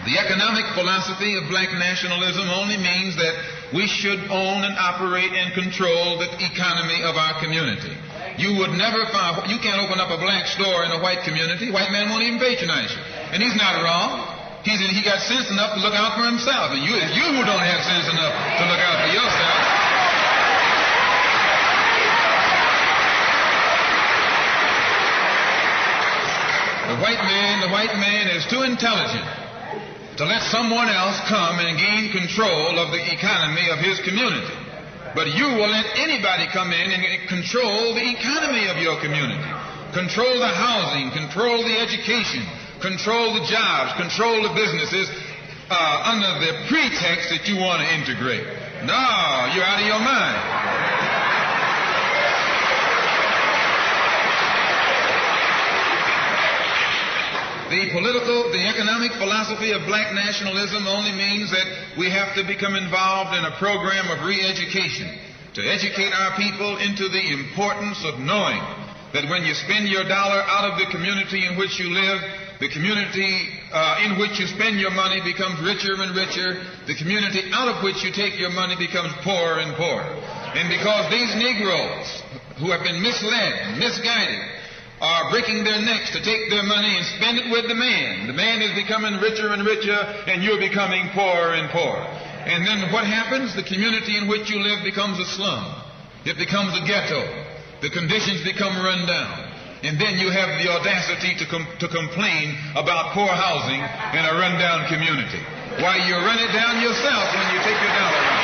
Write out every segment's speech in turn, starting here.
The economic philosophy of black nationalism only means that we should own and operate and control the economy of our community. You would never find, you can't open up a black store in a white community. White man won't even patronize you. And he's not wrong. He got sense enough to look out for himself. And it's you who don't have sense enough to look out for yourself. The white man is too intelligent to let someone else come and gain control of the economy of his community. But you will let anybody come in and control the economy of your community. Control the housing, control the education, control the jobs, control the businesses under the pretext that you want to integrate. No, you're out of your mind. The economic philosophy of black nationalism only means that we have to become involved in a program of re-education to educate our people into the importance of knowing that when you spend your dollar out of the community in which you live, the community in which you spend your money becomes richer and richer. The community out of which you take your money becomes poorer and poorer. And because these Negroes who have been misled, misguided, are breaking their necks to take their money and spend it with the man. The man is becoming richer and richer, and you're becoming poorer and poorer. And then what happens? The community in which you live becomes a slum. It becomes a ghetto. The conditions become run down. And then you have the audacity to complain about poor housing in a run-down community. Why, you run it down yourself when you take your dollar out.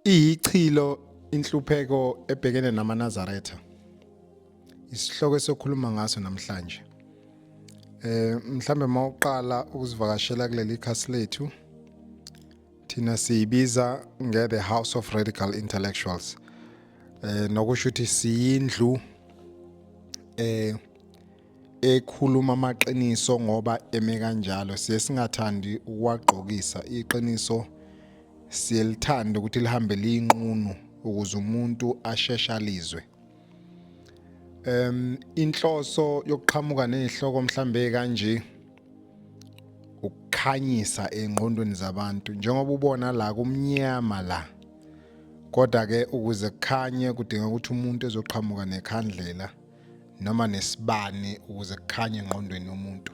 Ichilo inhlupheko ebhekene namaNazaretha. Isihloko sokhuluma ngaso namhlanje. Mhlambe mawuqala ukuzivakashela kuleli khasi lethu. Thina siyibiza the House of Radical Intellectuals. Nokusho ukuthi siyindlu ekhuluma amaqiniso ngoba eme kanjalo siye singathandi ukwagqokisa iqiniso siyelithanda ukuthi lihambe liyinqunu ukuze umuntu asheshalizwe. Inhloso yokuqhamuka nezihloko mhlambe kanje ukukhanyisa engqondweni zabantu njengoba ubona la kumnyama la. Kodwa ke ukuze kukhanye kudinga ukuthi umuntu ezoqhamuka nekhandlela noma nesibane ukuze kukhanye engqondweni yomuntu.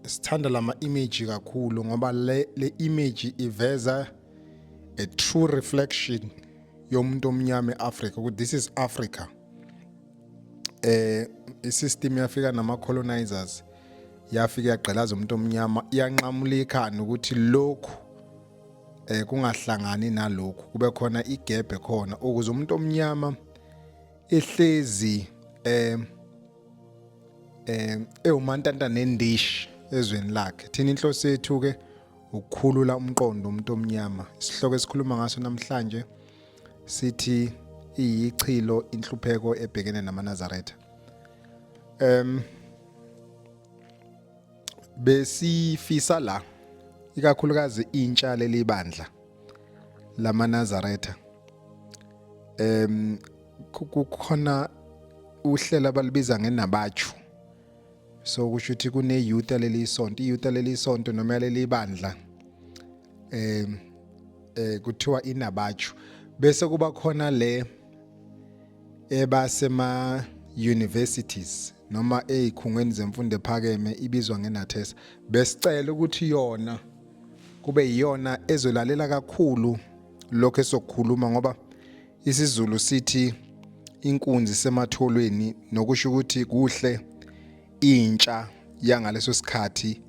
Sithanda lama image kakhulu ngoba le image iveza a true reflection yomuntu omnyama eAfrica ukuthi this is Africa. Isystem yafika nama colonizers yafika yaqhelaza umuntu omnyama iyanqamula ikhanda ukuthi lokhu kungahlangani nalokhu kube khona igap ekhona ukuze umuntu omnyama ehlezi umantanta nendishi ezweni lakhe. Thina inhloso yethu ke ukukhulula umqondo umuntu omnyama. Isihloko esikhuluma ngaso namhlanje sithi iyichilo inhlupheko ebhekene namaNazaretha. Besifisa la ikakhulukazi intsha lelibandla lamaNazaretha. Kukhona uhlela balibiza ngenabachu. So kusho ukuthi kune youth leli sonto, iyouth leli sonto noma leli bandla kuthiwa inabachu. Bese kuba khona le ebasema universities noma ezikhungweni zemfundo ephakeme ibizwa ngeNaTESA. Besicela ukuthi yona kube yiyona ezolalela kakhulu lokho esokukhuluma ngoba isiZulu sithi inkunzi sematholweni nokusho ukuthi kuhle intsha yangaleso sikhathi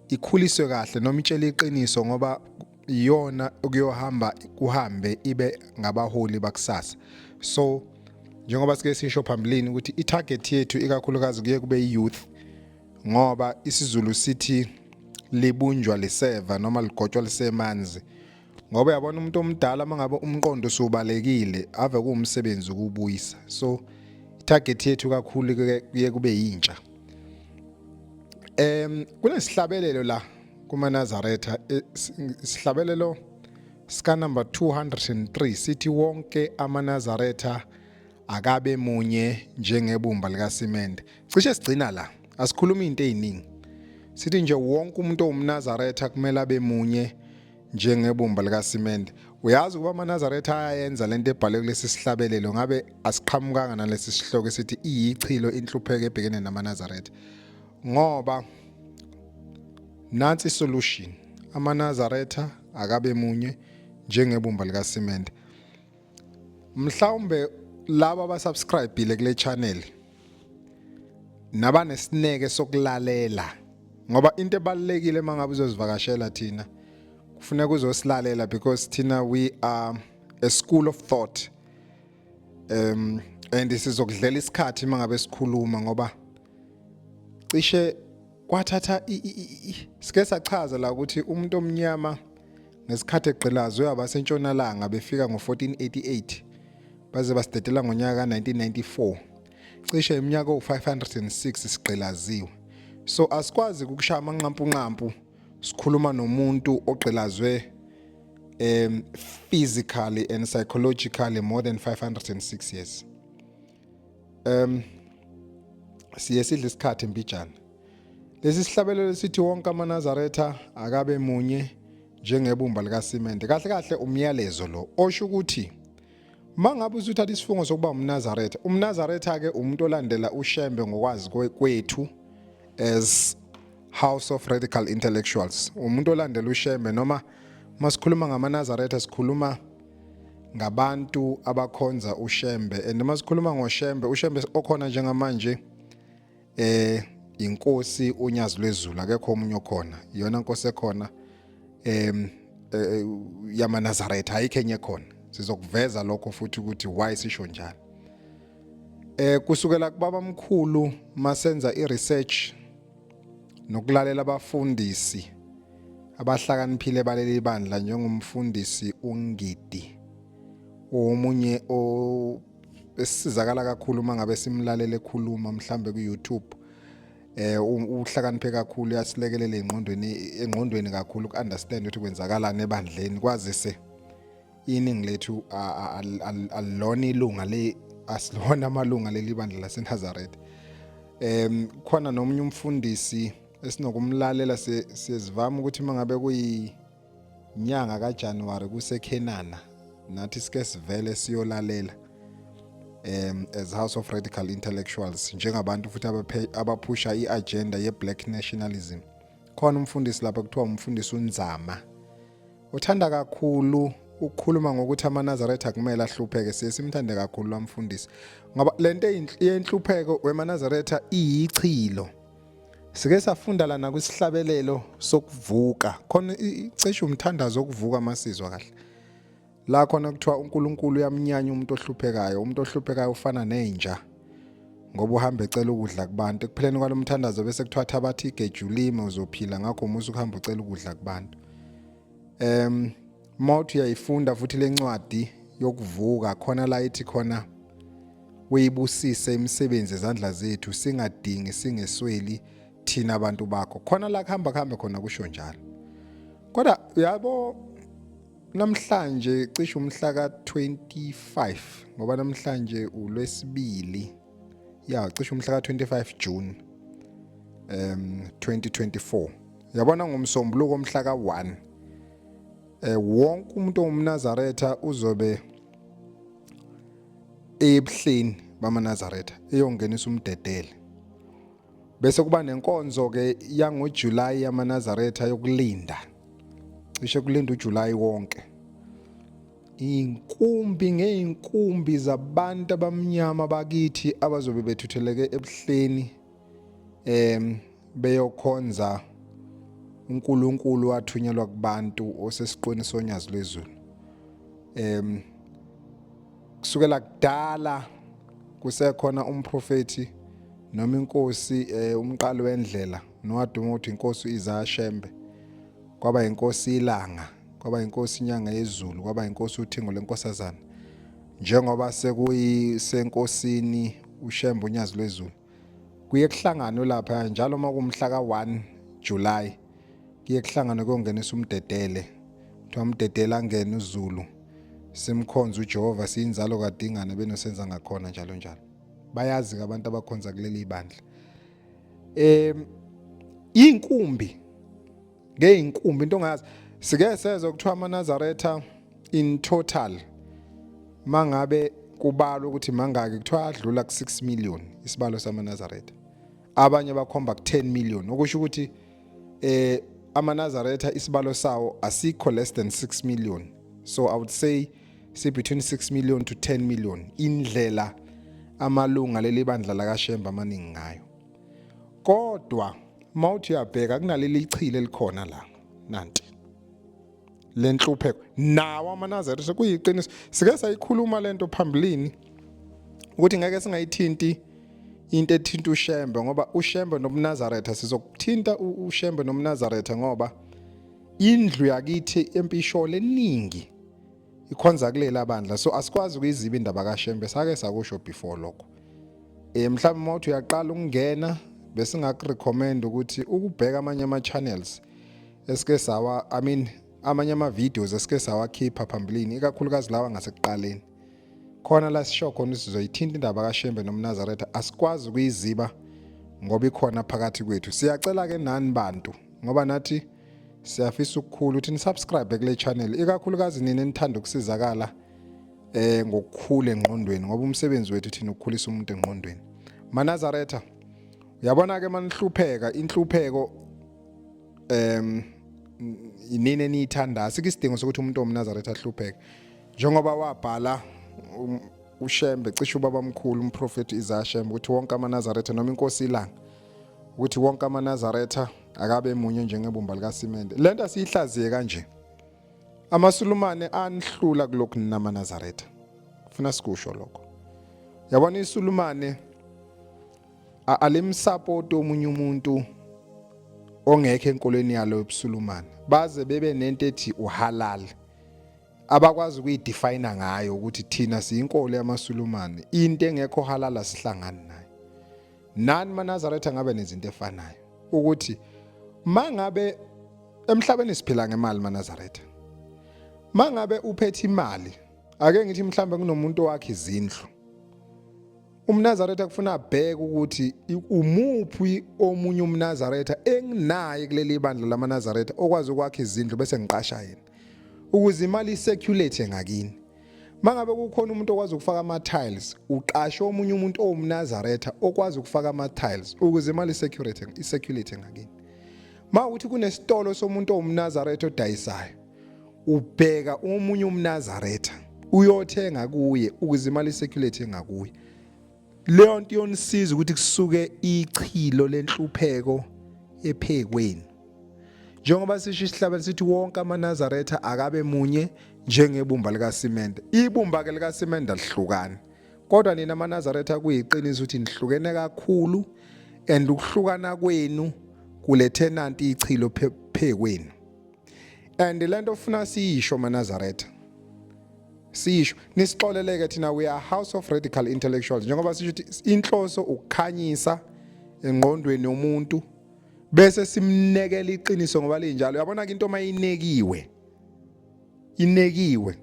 ikhuliswe kahle noma itshela iqiniso ngoba iyona ukuyohamba kuhambe ibe ngabaholi bakusasa. So njengoba sike sisho phambilini ukuthi itarget yethu ikakhulukazi kuye kube youth ngoba isiZulu sithi libunjwa liseva noma ligotshwa lisemanzi ngoba yabona umuntu omdala mangabe umqondo usubalekile ave kuumsebenzi ukubuyisa. So itarget yethu kakhulu kuye kube yintsha. Kunesihlabelelo la kumaNazaretha isihlabelelo sika number 203 sithi wonke amaNazaretha akabe munye njengebumba likasimende. Cishe sigcina la, asikhuluma into eziningi. Sithi nje wonke umuntu owumNazaretha kumele abe munye njengebumba likasimende. Uyazi ukuba amaNazaretha ayayenza lento ebhalwe kulesi sihlabelelo, ngabe asiqhamukanga nalesi sihloko esithi iyichilo inhlupheko ebhekene namaNazaretha. Ngoba nansi solution, amaNazaretha akabe munye njengebumba likasimende. Mhlawumbe laba abasubscribe kule channel nabanesineke sokulalela, ngoba into ebalekile mangabe uzosivakashela thina kufuneka uzosilalela, because thina we are a school of thought, and sizokudlela isikhathi mangabe sikhuluma, ngoba cishe kwathatha sike sachaza la ukuthi umuntu omnyama ngesikhathi egqilazo uyaba sentshonalanga befika ngo1488 baze basidedela ngonyaka ka1994, cishe iminyaka o506 sigqilaziwe. So asikwazi ukushaya amanqampunqampu sikhuluma nomuntu ogqilazwe physically and psychologically more than 506 years. Siye sidle isikhathi mbijana. Lesi sihlabelelo sithi wonke amaNazaretha akabe munye njengebumba likasimende. Kahle kahle umyalezo lo osho ukuthi mangabe uzuthatha isifungo sokuba umNazaretha, umNazaretha ke umuntu olandela uShembe ngokwazi kwethu as House of Radical Intellectuals. Umuntu olandela uShembe, noma masikhuluma ngamaNazaretha sikhuluma ngabantu abakhonza uShembe, and masikhuluma ngoShembe, uShembe okhona njengamanje inkosi uNyazi lweZulu, akekho omunye okhona, iyona nkosi ekhona yamaNazaretha, ayikho enye khona. Sizokuveza lokho futhi ukuthi why sisho njalo. Kusukela kubaba mkhulu masenza iresearch nokulalela abafundisi abahlakaniphile baleli bandla njengomfundisi uNgidi, omunye esizakala kakhulu mangabe simlalele ekhuluma mhlambe ku YouTube. Uhlakaniphe kakhulu, yasilekelela engqondweni kakhulu ku understand ukuthi kwenzakalani ebandleni, kwazise iningi lethu alona ilunga asilona amalunga leli bandla laseNazaretha. Khona nomunye umfundisi esinokumlalela, siyezivama ukuthi mangabe kuyinyanga kaJanuary kuseKhenana nathi sike sivele siyolalela as House of Radical Intellectuals njengabantu futhi abaphusha iagenda ye-black nationalism. Khona umfundisi lapha kuthiwa umfundisi uNzama, uthanda kakhulu ukukhuluma ngokuthi amaNazaretha kumele ahlupheke. Simthande kakhulu lo mfundisi ngoba lento yenhlupheko wemaNazaretha iyichilo. Sike safunda lana kwisihlabelelo sokuvuka, khona cishe umthandazo wokuvuka amasizwa kahle. La khona kuthiwa uNkulunkulu uyamnyanya umuntu ohluphekayo. Umuntu ohluphekayo ufana nenja ngoba uhamba ecela ukudla kubantu. Ekupheleni kwalomthandazo bese kuthiwa thabathi igejulime uzophila, ngakho umusa ukuhamba ucela ukudla kubantu. Mawuthi uyayifunda futhi lencwadi yokuvuka, khona la ithi khona uyibusise imisebenzi ezandla zethu, singadingi singesweli thina abantu bakho. Khona la kuhamba khona kusho njalo. Kodwa yabo namhlanje cishe umhla ka25, ngoba namhlanje uLwesibili, cishe umhla ka25 June 2024. Yabona ngomsombuluko umhla ka1 wonke umuntu owumNazaretha uzobe ebuhleni bamaNazaretha eyongenisa umdedele. Bese kuba nenkonzo ke yangoJuly yamaNazaretha yokulinda, cishe kulinda uJuly wonke. Inkumbi ngeinkumbi zabantu abamnyama bakithi abazobe bethutheleke ebuhleni beyokhonza uNkulunkulu wathunyelwa kubantu osesiqweni sonyazi lwezulu. Kusukela kudala kusekhona umprofeti noma inkosi, umqali wendlela nowaduma ukuthi inkosi iZashembe, kwaba inkosi ilanga, kwaba inkosi inyanga yezulu, kwaba inkosi uthingo lenkosazana. Njengoba sekuyisenkosini uShembe unyazi lwezulu, kuye kuhlangano lapha njalo makumhla ka1 July, kuye kuhlangano kongenisa umdedele. Kuthiwa umdedele angena uZulu simkhonza uJehova siyinzalo kadingane benosenza ngakhona njalo njalo. Bayazi abantu abakhonza kuleli ibandla. Inkumbi ngeinkumbi into ongazi sike sezwe kuthiwa amaNazaretha in total mangabe kubalwa ukuthi mangaki kuthiwa adlula ku6 million isibalo samaNazaretha. Abanye bakhomba ku10 million okusho ukuthi amaNazaretha isibalo sawo asikho less than 6 million. So I would say between 6 million to 10 million indlela amalunga leli bandla lakaShembe amaningi ngayo. Kodwa mawuthi uyabheka kunaleli ichile likhona la nanti lenhlupheko nawo amaNazaretha kuyiqiniso sike sayikhuluma lento phambilini ukuthi ngeke singayithinti into ethinta uShembe ngoba uShembe noMnazaretha sizokuthinta uShembe noMnazaretha ngoba indlu yakithi empisholo eningi ikhonza kulela bandla so asikwazi ukuyiziba indaba kaShembe sake sakusho before lokho mhlawumbe mawuthi uyaqala ukungena bese ngakurecommend ukuthi ukubheka amanye ama channels esike sawa amanye ama videos esike sawakhipha phambilini ikakhulukazi lawa ngasekuqaleni khona la sisho khona sizoyithinta indaba kaShembe noMnazaretha asikwazi ukuyiziba ngoba ikhona phakathi kwethu siyacela ke nani bantu ngoba nathi siyafisa ukukhulu ukuthi nisubscribe kule channel ikakhulukazi nini enithanda ukusizakala ngokukhula engqondweni ngoba umsebenzi wethu thina ukukhulisa umuntu engqondweni. MaNazaretha uyabona ke manihlupheka inhlupheko inini eniyithanda sikisidingo sokuthi umuntu omNazaretha ahlupheke njengoba wabhala uShembe cishe ubaba omkhulu umprofeti Isaiah Shembe ukuthi wonke amaNazaretha noma inkosi ilanga ukuthi wonke amaNazaretha akabe munye njengebumba likaSimende. Lento asiyihlaziye kanje amaSulumane anihlula kulokhu namaNazaretha kufuna sikusho lokho yabona iSulumane alimsupport omunye umuntu ongekho enkolweni yalo yobuSulumane baze bebe nento ethi uhalal abakwazi ukuyidefine ngayo ukuthi thina siyinkolo yamaSulumane into engekho halal asihlangani nayo nani maNazaretha ngabe nezinto efanayo ukuthi mangabe emhlabeni siphila ngemali maNazaretha mangabe uphethe imali ake ngithi mhlambe kunomuntu wakhe izindlu umNazaretha kufuna abheke ukuthi umuphi omunye umNazaretha enginaye kuleli bandla lamaNazaretha okwazi ukwakha izindlu bese ngiqasha yena ukuze imali isirculate ngakini. Mangabe kukhona umuntu okwazi ukufaka ama tiles uqashe omunye umuntu owumNazaretha okwazi ukufaka ama tiles ukuze imali isirculate ngakini. Mawukuthi kunesitolo somuntu owumNazaretha odayisayo ubheka omunye umNazaretha uyothenga kuye ukuze imali isirculate ngakuye. Leyo nto yonisiza ukuthi kusuke ichilo lenhlupheko ephekweni njengoba sisho isihlabelo sithi wonke amaNazaretha akabe munye njengebumba likaSimende. Ibumba ke likaSimende alihlukani kodwa nina amaNazaretha kuyiqiniso ukuthi nihlukene kakhulu and ukuhlukana kwenu kulethe nanti ichilo phekweni and lento ofuna siyisho amaNazaretha sisho nisixoleleke thina we are house of radical intellectuals njengoba sisho ukuthi inhloso ukukhanyisa engqondweni yomuntu bese simnekela iqiniso ngoba linjalo uyabona into mayinekiwe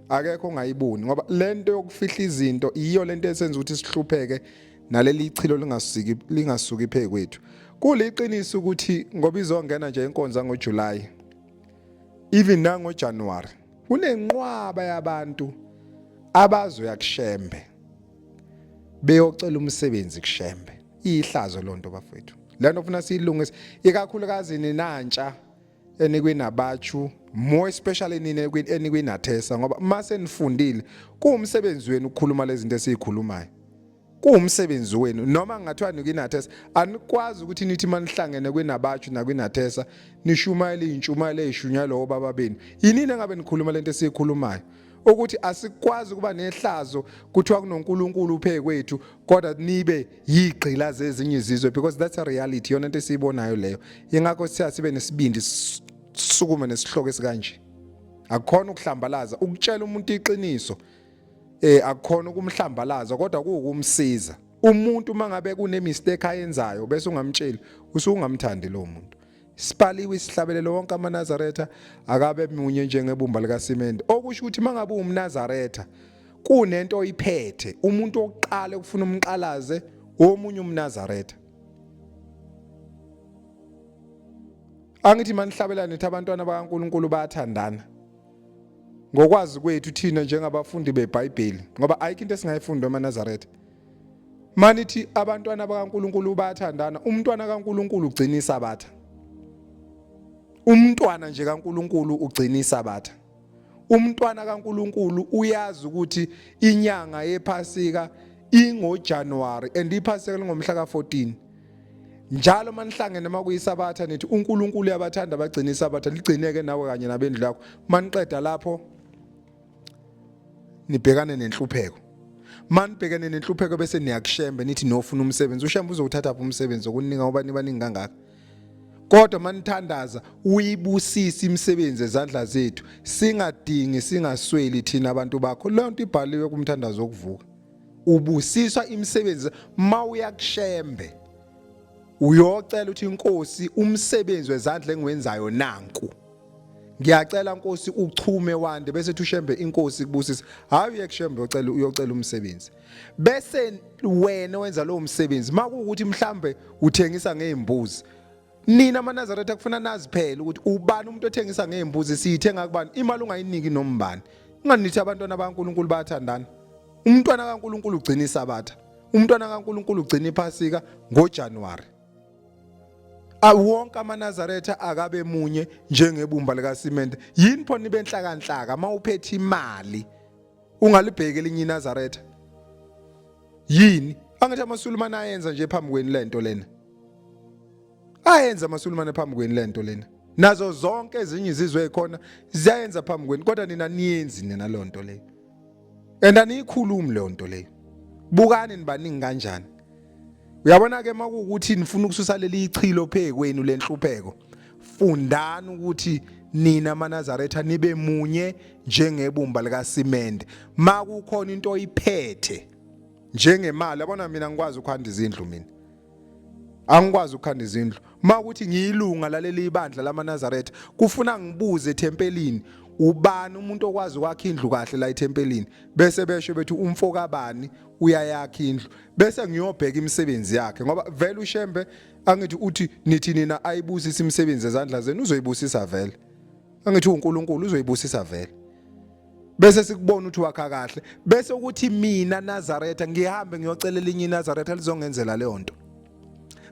akekho ongayiboni ngoba lento yokufihla izinto iyo lento esenza ukuthi sihlupheke naleli ichilo lingasuki phekwethu kuliqiniso ukuthi ngoba izongena nje inkonza ngoJuly even nangoJanuary kunenqwaba yabantu abazoya kuShembe beyocela umsebenzi kuShembe ihlazo lonto bafethu lento ufuna siyilungise ikakhulukazi ninantsha enikwinabachu more especially nini enikwinathesa ngoba mase nifundile kuumsebenzi wenu ukukhuluma lezi zinto esizikhulumayo kuumsebenzi wenu noma ngathiwa nikwinathesa anikwazi ukuthi nithi manihlangene kwinabachu nakwinathesa nishumayela intshumayelo eyishunyalo obaba benu yinini engabe nikhuluma lento esizikhulumayo ukuthi asikwazi kuba nehlazo kuthiwa kunoNkulunkulu uphekwethu kodwa nibe yigqila zezinye izizwe because that's a reality yona into esiyibonayo leyo ingakho sibe nesibindi sukume nesihloko esikanje akukhona ukuhlambalaza ukutshela umuntu iqiniso akukhona ukumhlambalaza kodwa kuukumsiza umuntu mangabe kune mistake ayenzayo bese ungamtsheli usungamthandi lo muntu sipaliwe isihlabelelo wonke amaNazaretha akabe munye njengebumba likasimende. Okusho ukuthi mangabe umNazaretha kunento oyiphethe, umuntu oqala ukufuna umqalaze omunye umNazaretha. Angithi manihlabelane nithi abantwana bakaNkulunkulu bayathandana. Ngokwazi kwethu thina njengabafundi beBhayibheli, ngoba ayikho into esingayifunda amaNazaretha. Manithi abantwana bakaNkulunkulu bayathandana, umntwana kaNkulunkulu ugcina iSabatha. Umntwana nje kaNkulunkulu ugcina iSabatha. Umntwana kaNkulunkulu uyazi ukuthi inyanga yePhasika ingoJanuary and iPhasika lingomhla ka14. Njalo manihlangene makuyiSabatha nithi uNkulunkulu uyabathanda bagcina iSabatha, ligcineke nawe kanye nabendlu yakho. Maniqeda lapho nibhekane nenhlupheko. Manibhekene nenhlupheko bese niyakushembe nithi nofuna umsebenzi. Ushembe uzowuthatha phi umsebenzi okuninga ubani baningi kangaka? Kodwa manithandaza uyibusisa imisebenzi ezandla zethu, singadingi singasweli thina abantu bakho. Leyo nto ibhaliwe kumthandazo wokuvuka. Ubusiswa imisebenzi mawuyakushembe. Uyocela uthi inkosi umsebenzi wezandla engiwenzayo nanku. Ngiyacela Nkosi uchume wande bese thushembe inkosi kubusisa. Hayi uyekushembe uyocela umsebenzi. Bese wena wenza lo msebenzi makuukuthi mhlambe uthengisa ngezimbuzi. Nina amaNazaretha kufuna nazi phela ukuthi ubani umuntu othengisa ngezimbuzi siyithenga kubani, imali ungayiniki nombani. Unganithi abantwana bakaNkulunkulu bayathandana. Umntwana kaNkulunkulu ugcina iSabatha. Umntwana kaNkulunkulu ugcina iPhasika ngoJanuary. Wonke amaNazaretha akabe munye njengebumba likasimende. Yini phona benhlakanhlaka mawuphethe imali ungalibheki elinye iNazaretha? Yini? Angithi amaSulumane ayenza nje phambi kweni lento lena. Ayenza amaSulumane phambi kweni lento lena. Nazo zonke ezinye izizwe ekhona ziyayenza phambi kweni, kodwa nina niyenzi nina lo nto leyo. Aniyikhulumi le nto leyo. Bukani nibaningi kanjani? Uyabona ke makuukuthi nifuna ukususa leli ichilo phekwenu lenhlupheko. Fundani ukuthi nina amaNazaretha nibe munye njengebumba likasimende. Makukhona into oyiphethe njengemali, yabona mina ngikwazi ukuhanda izindlu mina. Angikwazi ukuhanda izindlu. Makuthi ngiyilunga laleli ibandla lamaNazaretha, kufuna ngibuze eThempelini ubani umuntu okwazi ukwakha indlu kahle la eThempelini, bese besho bethi umfokabani uyayakha indlu, bese ngiyobheka imisebenzi yakhe, ngoba vele ushembe angithi uthi nithi nina ayibusisa imisebenzi ezandla zenu uzoyibusisa vele. Angithi uNkulunkulu uzoyibusisa vele. Bese sikubona ukuthi wakha kahle, bese ukuthi mina Nazaretha ngihambe ngiyocela elinye iNazaretha lizongenzela leyo nto.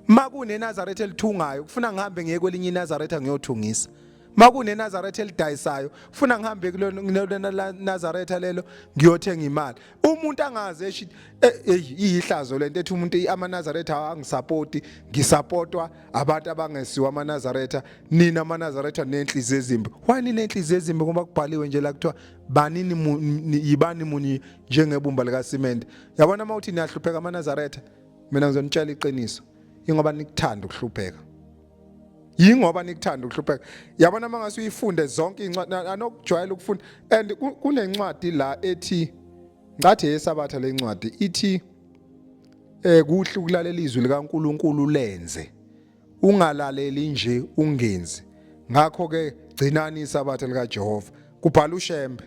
Makune Nazaretha elithungayo kufuna ngihambe ngiye kwelinye iNazaretha ngiyothungisa. Makune Nazaretha elidayisayo kufuna ngihambe kulona Nazaretha lelo ngiyothenga imali. Umuntu angaze eshi iyihlazo lento ethi umuntu amaNazaretha angisupporti, ngisupportwa abantu abangesiwa amaNazaretha. Nina amaNazaretha nenhliziyo ezimbi. Why nina nenhliziyo ezimbi? Ngoba kubhaliwe nje la kuthiwa banini yibani munye njengebumba likasimende. Yabona mawuthi niyahlupheka amaNazaretha, mina ngizonitshela iqiniso. Ingoba nikuthanda ukuhlupheka. Yingoba nikuthanda ukuhlupheka. Yabona mangase uyifunde zonke incwadi anokujwayela ukufunda, and kunencwadi la ethi ngathi eSabatha lencwadi ithi kuhle ukulalela izwi likaNkulunkulu lenze, ungalaleli nje ungenzi. Ngakho ke gcinani iSabatha likaJehova. Kubhala uShembe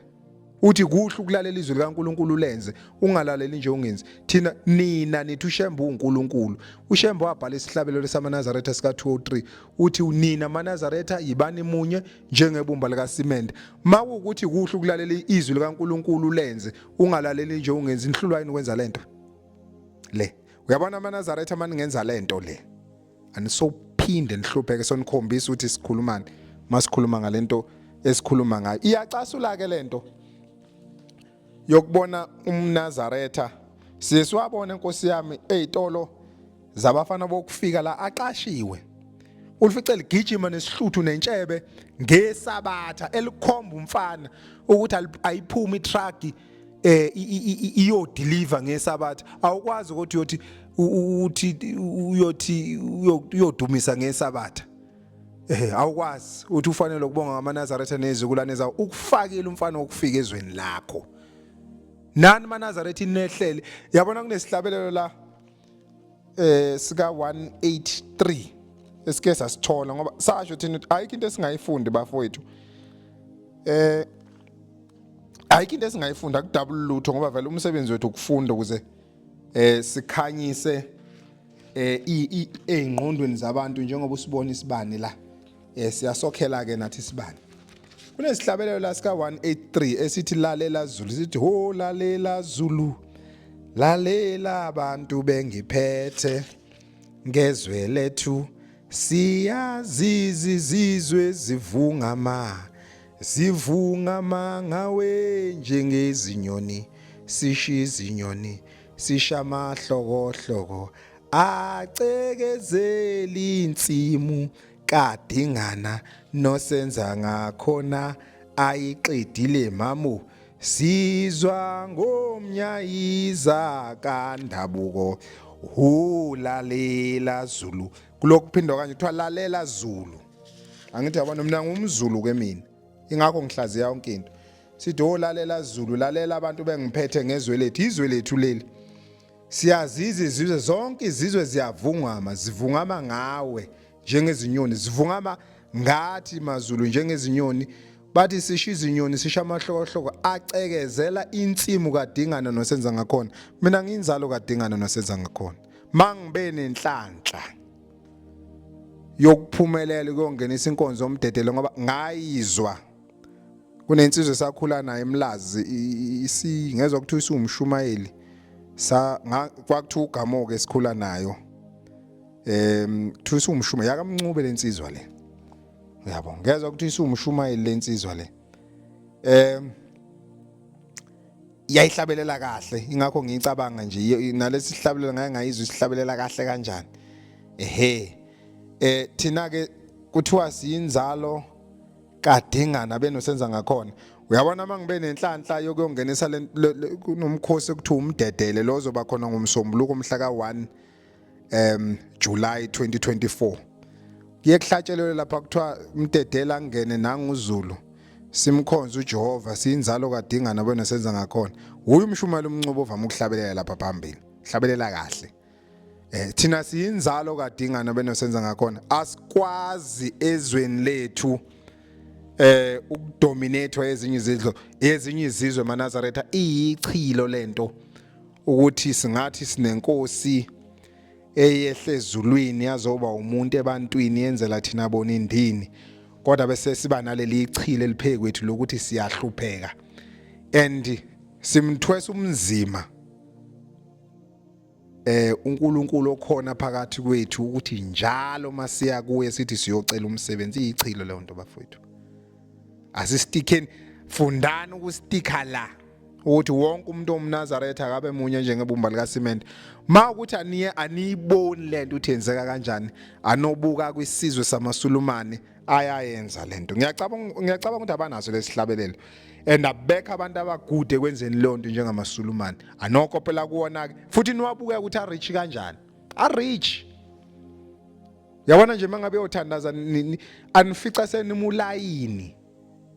uthi kuhle ukulalela izwi likaNkulunkulu lenze, ungalaleli nje ungenzi. Thina nina nithi uShembe uNkulunkulu. UShembe wabhala isihlabelelo samaNazaretha sika 203 uthi nina amaNazaretha yibani munye njengebumba likasimende. Makuukuthi kuhle ukulalela izwi likaNkulunkulu lenze, ungalaleli nje ungenzi, nihlulwa yini ukwenza lento le? Uyabona amaNazaretha maningenza lento le, anisophinde nihlupheke sonikhombisa ukuthi sikhulumani masikhuluma ngalento esikhuluma ngayo. Iyacasula ke lento yokubona umNazaretha sesiwabona Nkosi yami ezitolo zabafana bokufika la aqashiwe. Ulifice ligijima nesihluthu nentshebe ngeSabatha elikhomba umfana ukuthi ayiphuma iTruck iyo deliver ngeSabatha. Awukwazi ukuthi uyodumisa ngeSabatha. Awukwazi uthi ufanele ukubonga ngamaNazaretha nezizukulwane zawo ukufakela umfana okufika ezweni lakho. Nani amaNazaretha inehlele. Yabona kunesihlabelelo la sika 183 esike sasithola ngoba sasho thina ayikho into esingayifundi bafowethu ayikho into esingayifunda kudouble lutho ngoba vele umsebenzi wethu ukufunda ukuze sikhanyise ezingqondweni zabantu njengoba usibona isibani la siyasokhela ke nathi isibani kunesihlabelelo la sika 183 esithi lalela Zulu sithi ho lalela Zulu lalela abantu bengiphethe ngezwe lethu siyazizi izizwe zivungama ngawe njengezinyoni sishiza inyoni sishama hlokohloko acekezeli insimu kadingana nosenza ngakhona ayiqedile mamu sizwa ngomnyayiza kandabuko ulalela Zulu kulokuphindwa kanje kuthiwa lalela Zulu angithi yabona mina ngumZulu ke mina ingakho ngihlaziya yonke into sithi olalela Zulu lalela abantu bengiphethe ngezwe lethu izwe lethu leli siyazizi izizwe zonke izizwe zivungama ngawe njengezinyoni zivungama ngathi maZulu njengezinyoni bathi sishiza inyoni sisha amahlokohloko acekezela insimu kadingana nosenza ngakhona mina ngiyinzalo kadingana nosenza ngakhona mangibe nenhlanhla yokuphumelela ukuyongenisa inkonzo yomdedelo ngoba ngayizwa kunensizwe sakhula naye eMlazi ngezwe kuthiwa isumshumayeli kwakuthiwa ugamo ke sikhula nayo kuthiwa isumshuma yakamncube lensizwa le uyabo ngezwe kuthiwa isumshumayeli lensizwa le yayihlabelela kahle ingakho ngiyicabanga nje nalesi sihlabelela ngayizwa isihlabelela kahle kanjani thina ke kuthiwa siyinzalo kadingana benosenza ngakhona uyabona mangibe nenhlanhla yokuyongenisa kunomkhosi ekuthiwa umdedele lo ozoba khona ngomsombuluko umhla ka1 July 2024 kuye kuhlatshelwe lapha kuthiwa umdedela angene nanguZulu simkhonza uJehova siyinzalo kadingana benosenza ngakhona uyu umshumela umncubo ovama ukuhlabelela lapha phambili hlabelela kahle thina siyinzalo kadingana benosenza ngakhona asikwazi ezweni lethu ukudominate ezinye izizwe maNazaretha iyichilo lento ukuthi singathi sinenkosi eyehle ezulwini yazoba umuntu ebantwini yenzela thina bona indini kodwa bese siba naleli ichile liphezulu lokuthi siyahlupheka and simthwesa umzima uNkulunkulu okhona phakathi kwethu ukuthi njalo masiya kuye sithi siyocela umsebenzi iyichilo le nto bafowethu asistikeni fundani ukustika la ukuthi wonke umuntu omNazaretha akabe munye njengebumba lika cement mawukuthi aniyiboni lento uthenzeka kanjani anobuka kwisizwe samaSulumane ayayenza lento ngiyacabanga ukuthi abanaso lesihlabelelo and abekho abantu abagude kwenzeni lonto njengamaSulumane anokho phela kuona ke futhi niwabuke ukuthi arich kanjani arich yabona nje mangabe uyothandaza anifica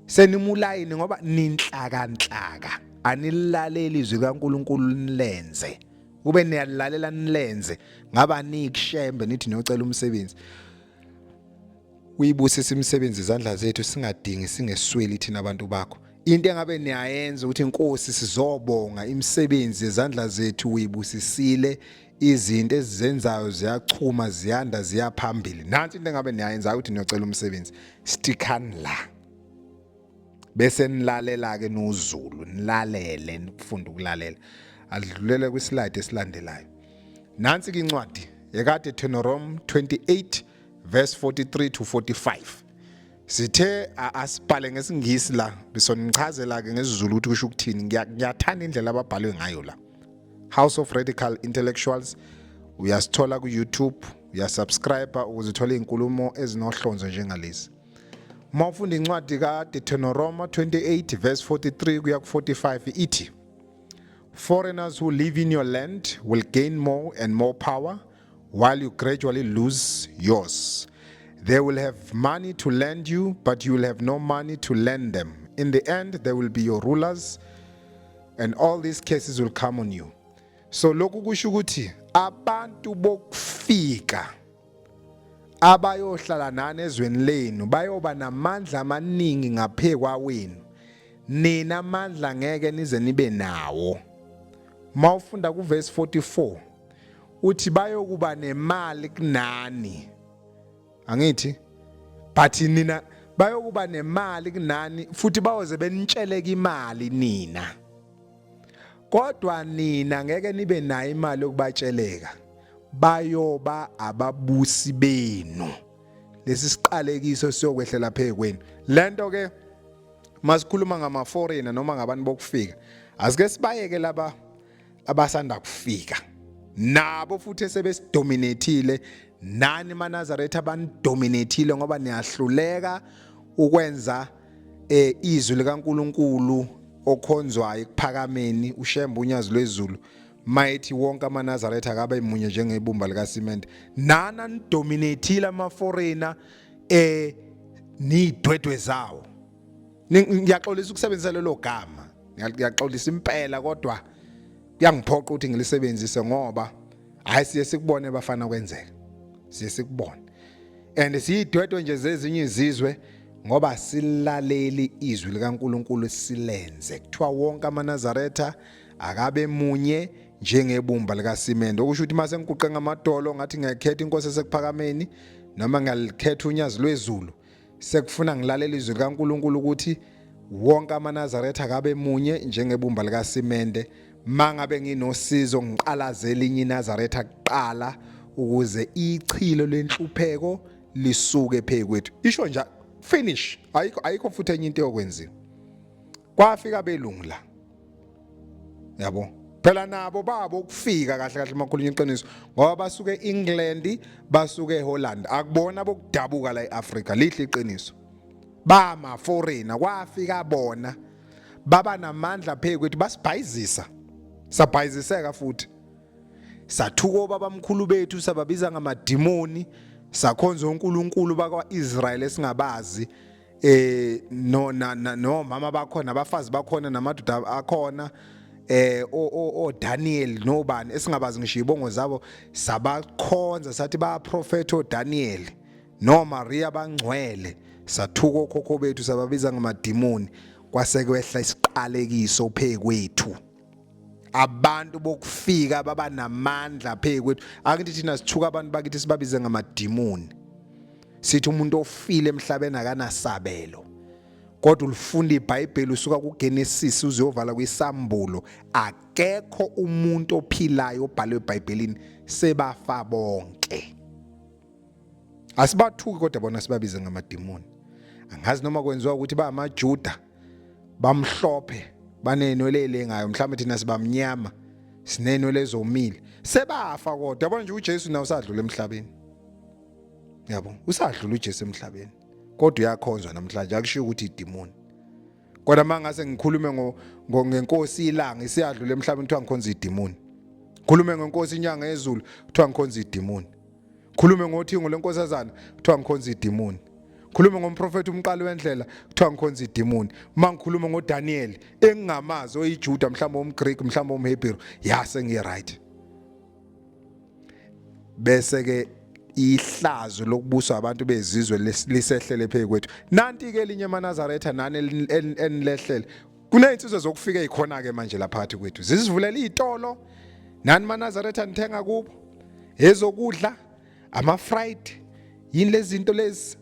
senimulayini ngoba ninhlakanhlaka anilaleli izwi kaNkuluNkulu nilenze kube niyalalela nilenze ngaba nikushembe nithi niyocela umsebenzi uyibusisa imisebenzi izandla zethu singadingi singesweli thina abantu bakho into engabe niyayenza ukuthi inkosi sizobonga imisebenzi yezandla zethu uyibusisile izinto ezizenzayo ziyachuma ziyanda ziyaphambili nansi into engabe niyayenza ukuthi niyocela umsebenzi stickani la bese nilalela ke noZulu nilalele nifunda ukulalela adlulele kwislide esilandelayo nansi ke incwadi ekaDeuteronomy 28 verse 43 to 45 sithe asibhale ngesingisi la bisonichazela ke ngesiZulu ukuthi kusho ukuthini ngiyathanda indlela ababhalwe ngayo la House of Radical Intellectuals uyasithola ku YouTube uyasubscribe ukuze uthole inkulumo ezinohlonzo njengalezi mawufunda incwadi kaDeuteronomy 28 verse 43 kuya ku 45 ithi foreigners who live in your land will gain more and more power while you gradually lose yours. They will have money to lend you, but you will have no money to lend them. In the end, they will be your rulers, and all these cases will come on you. So lokhu kusho ukuthi abantu bokufika abayohlala nani ezweni lenu bayoba namandla amaningi ngaphekwa wenu, nina amandla ngeke nize nibe nawo. Mawufunda kuverse 44 uthi bayokuba nemali kunani, angithi but nina bayokuba nemali kunani futhi bayoze benitsheleke imali nina, kodwa nina ngeke nibe nayo imali yokubatsheleka, bayoba ababusi benu. Lesi siqalekiso siyokwehlela phezu kwenu. Lento ke masikhuluma ngama foreigner noma ngabantu bokufika, asike sibayeke laba abasanda kufika, nabo futhi sebesidominateile. Nani maNazaretha banidominateile ngoba niyahluleka ukwenza izwi likaNkuluNkulu okhonzwayo ekuphakameni, ushemba unyazi lwezulu, mighty wonke amaNazaretha akabe munye njengebumba likaSimende. Nana nidominateile ama foreigner nidwedwe zawo. Ngiyaxolisa ukusebenzisa lelo gama, ngiyaxolisa impela, kodwa kuyangiphoqa ukuthi ngilisebenzise ngoba hayi siye sikubone bafana kwenzeka, siye sikubone, and siyidwedwe nje zezinye izizwe ngoba silaleli izwi likaNkuluNkulu silenze. Kuthiwa wonke amaNazaretha akabe munye njengebumba likaSimende, okusho ukuthi mase ngikuqe ngamadolo ngathi ngiyakhetha inkosi esekuphakameni noma ngalikhetha unyazi lwezulu, sekufuna ngilalela izwi likaNkuluNkulu ukuthi wonke amaNazaretha akabe munye njengebumba likaSimende. Mangabe nginosizo ngiqalazela inye iNazaretha kuqala ukuze ichilo lenhlupheko lisuke phezu kwethu. Isho nje finish, ayikho futhi enye into yokwenziwa. Kwafika belungu la, yabo, phela nabo babo ukufika kahle kahle makhulunywa iqiniso ngoba basuke eEngland basuke eHolland, akubona bokudabuka la eAfrica, lihle iqiniso. Bama foreigner kwafika bona baba namandla phezu kwethu, basibhayizisa, sabhayiziseka futhi, sathuka obabamkhulu bethu sababiza ngamadimoni, sakhonza uNkulunkulu bakwaIsrael esingabazi, no mama bakhona, abafazi bakhona, namadoda akhona, o Daniel nobani esingabazi ngisho ibongo zabo, sabakhonza sathi ba prophet o Daniel no Maria bangcwele, sathuka okhokho bethu sababiza ngamadimoni, kwasekwehla isiqalekiso phezu kwethu. Abantu bokufika baba namandla phezu kwethu. Akithi thina sithuka abantu bakithi sibabize ngamadimoni, sithi umuntu ofile emhlabeni akanasabelo, kodwa ulifunda iBhayibheli usuka kuGenesis uzovala kwiSambulo, akekho umuntu ophilayo obhalwe eBhayibhelini, sebafa bonke. Asibathuki kodwa bona sibabize ngamadimoni. Angazi noma kwenziwa ukuthi ba amaJuda bamhlophe banenwele ngayo, mhlawumbe thina sibamnyama sinenwele ezomile, sebafa kodwa. Yabona nje uJesu naye usadlula emhlabeni, yabo, usadlula uJesu emhlabeni, kodwa uyakhonzwa namhlanje, akushiyo ukuthi idimoni. Kodwa mangase ngikhulume ngenkosi ilanga isiyadlula emhlabeni kuthiwa ngikhonza idimoni, khulume ngenkosi inyanga yezulu kuthiwa ngikhonza idimoni, khulume ngothingo lenkosazana kuthiwa ngikhonza idimoni, khuluma ngomprofeti umqali wendlela kuthiwa ngikhonza idimoni. Mangikhuluma ngoDaniel engingamazi oyiJuda, mhlawumbe umGreek, mhlawumbe umHebrew, yase ngiright. Bese ke ihlazo lokubuswa abantu bezizwe lisehlele phezu kwethu. Nanti ke linye amaNazaretha nani enilehlele. Kuney'nsizwe zokufika ezikhona ke manje la phakathi kwethu, zisivulela izitolo, nani amaNazaretha nithenga kubo ezokudla, ama-fried, yini lezi zinto lezi,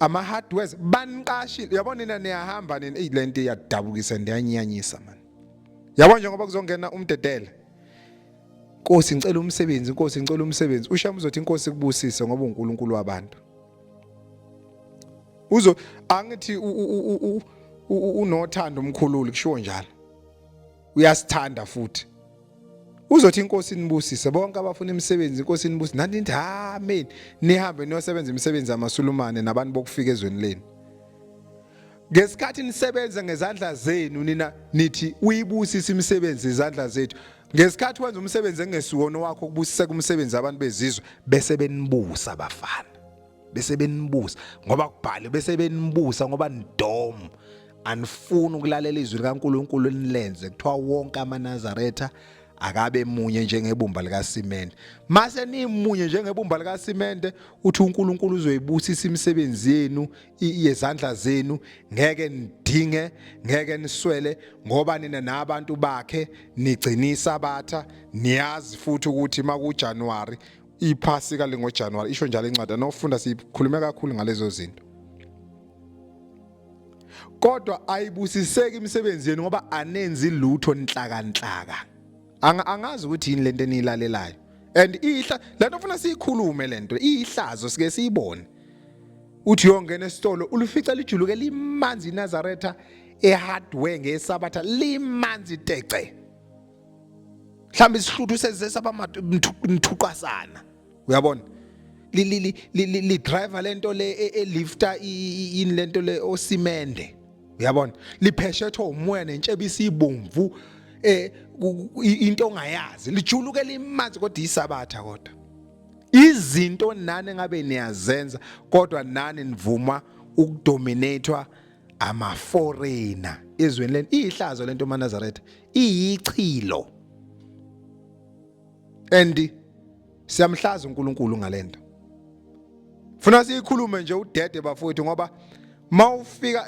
ama-hardwares, baniqashile. Yabona nina niyahamba nina, le nto iyadabukisa ndiyanyanyisa man. Yabona njengoba kuzongena umdedele, Nkosi ngicela umsebenzi, Nkosi ngicela umsebenzi, ushaya uzothi inkosi kubusise ngoba uNkulunkulu wabantu. Angithi unothando umkhululi, kusho njalo, uyasithanda futhi. Uzothi inkosi inibusise bonke abafuna imisebenzi, inkosi inibusise. Nanti nithi amen, nihambe niyosebenza imisebenzi yamaSulumane nabantu bokufika ezweni leni. Ngesikhathi nisebenza ngezandla zenu nina nithi uyibusisa imisebenzi izandla zethu. Ngesikhathi wenza umsebenzi engesuwono wakho kubusisa kumsebenzi abantu bezizwe, bese benibusa abafana, bese benibusa ngoba kubhale, bese benibusa ngoba nidomo, anifuni ukulalela izwi likaNkulunkulu nilenze. Kuthiwa wonke amaNazaretha akabe munye njengebumba likasimende. Mase nimunye njengebumba likasimende uthi uNkulunkulu uzoyibusisa imisebenzi yenu yezandla zenu, ngeke nidinge, ngeke niswele ngoba nina nabantu bakhe nigcinisa abatha, niyazi futhi ukuthi makuJanuary iphasika lingoJanuary. Isho njalo incwadi nofunda sikhulume kakhulu ngalezo zinto. Kodwa ayibusiseki imisebenzi yenu ngoba anenzi lutho nhlaka. Angazi ukuthi yini lento enilalelayo. And lento ufuna siyikhulume lento, ihlazo sike siyibone. Uthi yongena esitolo ulifica lijuluke limanzi iNazaretha eHardware ngeSabatha limanzi tece. Mhlawumbe isihluthu sezesaba mthuqasana. Uyabona? Li driver lento le elifta in lento le osimende. Uyabona? Lipheshetho umoya nentshebisi ibomvu into ongayazi lijuluke limanzi kodwa iSabatha kodwa. Izinto nani ngabe niyazenza kodwa nani nivuma ukudominatewa ama-foreigner ezweni lento. Ihlazo lento maNazaretha iyichilo. And siyamhlaza uNkulunkulu ngalento. Funa siyikhulume nje udede bafowethu ngoba mawufika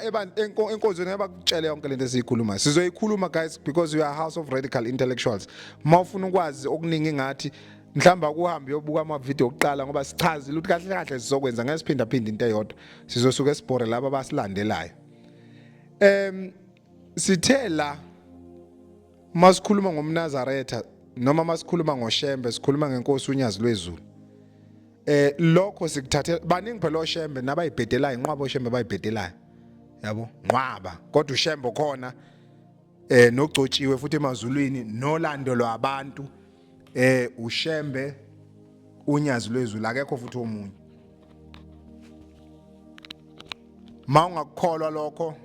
enkonzweni abakutshela yonke lento esiyikhuluma. Sizoyikhuluma guys because we are a house of radical intellectuals. Mawufuna ukwazi okuningi ngathi mhlamba akuhambe yobuka ama video okuqala ngoba sichazile ukuthi kahle sizokwenza ngesiphinda into eyodwa. Sizosuka esibhore laba abasilandelayo. Sithela masikhuluma ngomNazaretha noma masikhuluma ngoShembe sikhuluma ngenkosi uNyazi lwezulu. Lokho sikuthathe baningi phela oShembe nabayibhedelayo inqwaba oShembe bayibhedelayo. Yabo? Nqwaba. Kodwa uShembe khona nogcotshiwe futhi emazulwini nolando lwabantu uShembe uNyazi lwezulu akekho futhi omunye. Mawungakukholwa lokho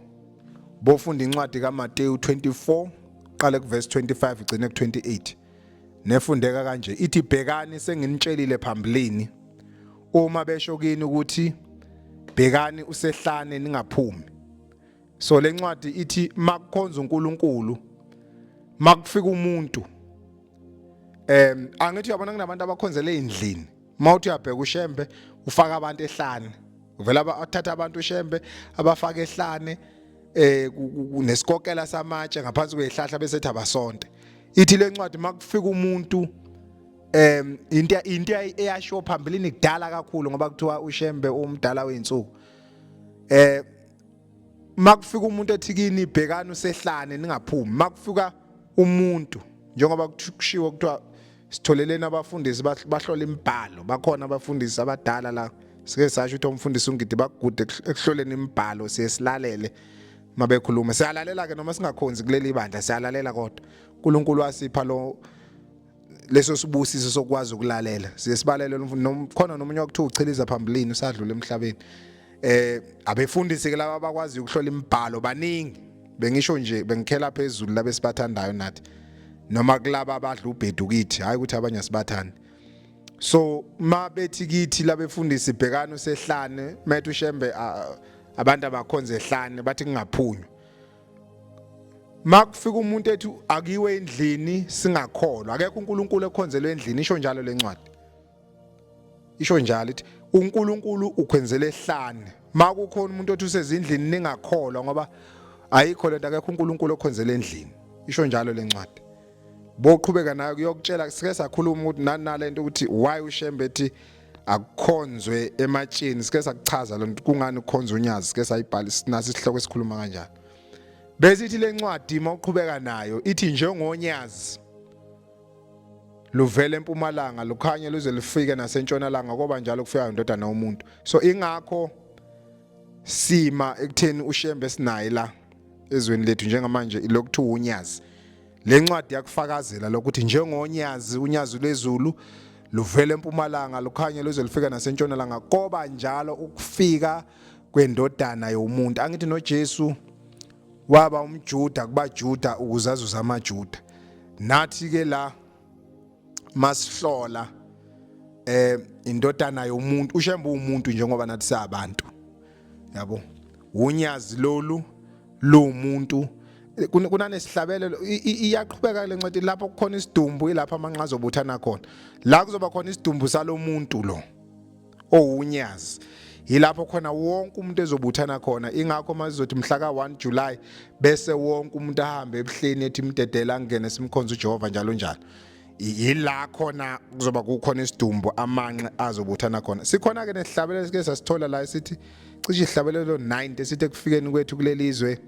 bofunda incwadi kaMateyu 24 qale kuverse 25 igcine ku28. Nefundeka kanje ithi bhekani senginitshelile phambilini uma besho kini ukuthi bhekani usehlane ningaphumi. So lencwadi ithi makukhonza uNkulunkulu makufika umuntu angithi uyabona kunabantu abakhonzele endlini mawuthi uyabheka uShembe ufaka abantu ehlane uvela abathatha abantu uShembe abafaka ehlane nesikokela samatshe ngaphansi kwezihlahla bese ethi abasonte. Ithi lencwadi makufika umuntu into eyasho phambilini kudala kakhulu ngoba kuthiwa uShembe umdala weinsuku. Makufika umuntu ethi kini bhekani usehlane ningaphumi. Makufika umuntu njengoba kushiwo kuthiwa sitholeleni abafundisi bahlola imibhalo bakhona abafundisi abadala la sike sasho ukuthi umfundisi ungidi bakude ekuhloleni imibhalo siyesilalele mabekhuluma siyalalela ke noma singakhonzi kuleli bandla siyalalela kodwa uNkulunkulu wasipha leso sibusiso sokwazi ukulalela siyesibalele khona nomunye wakuthiwa ucheliza phambilini usadlula emhlabeni abefundisi ke laba abakwazi ukuhlola imibhalo baningi bengisho nje bengikhela phezulu labe sibathandayo nathi noma kulaba abadla ubhedu kithi hayi ukuthi abanye sibathanda. So mabethi kithi labefundisi bhekani usehlane methu uShembe abantu abakhonze ehlane bathi ngingaphunywa. Makufika umuntu ethi akiwe endlini singakholwa akekho uNkulunkulu ekhonzelwe endlini isho njalo lencwadi. Isho njalo ithi uNkulunkulu ukhwenzele ehlane. Makukhona umuntu othi usezindlini ningakholwa ngoba ayikho lento akekho uNkulunkulu ekhonzele endlini. Isho njalo lencwadi. Boqhubeka nayo kuyokutshela sike sakhuluma ukuthi nalento ukuthi why uShembe ethi akukhonzwe ematshini sike sakuchaza lo kungani ukukhonza uNyazi sike sayibhala sinasi isihloko esikhuluma kanjalo. Bese ithi lencwadi mawuqhubeka nayo ithi njengonyazi luvela empumalanga lukhanya luze lifike nasentshonalanga ngoba njalo kufika indodana yomuntu. So ingakho sima ekutheni uShembe sinayi la ezweni lethu njengamanje ilokuthiwa uNyazi. Lencwadi yakufakazela lokuthi njengonyazi uNyazi lwezulu luvela empumalanga lukhanya luze lifika nasentshonalanga ngoba njalo ukufika kwendodana yomuntu. Angithi noJesu waba umJuda kubaJuda ukuzazuza amaJuda. Nathi ke la masihlola indodana yomuntu uShembe umuntu njengoba nathi sabantu. Yabo. Unyazi lolu lo umuntu kunanesihlabelelo iyaqhubeka le ncwadi lapho kukhona isidumbu ilapha amanqa azobuthana khona la kuzoba khona isidumbu salomuntu lo owunyazi yilapho khona wonke umuntu ezobuthana khona ingakho mazizothi mhla ka1 July bese wonke umuntu ahambe ebuhleni ethi imdedela angene simkhonza uJehova njalo njalo yila khona kuzoba kukhona isidumbu amanqe azobuthana khona sikhona ke nesihlabelelo sike sasithola la sithi cishe ihlabelelo 90 esithi kufikeni kwethu kulelizwe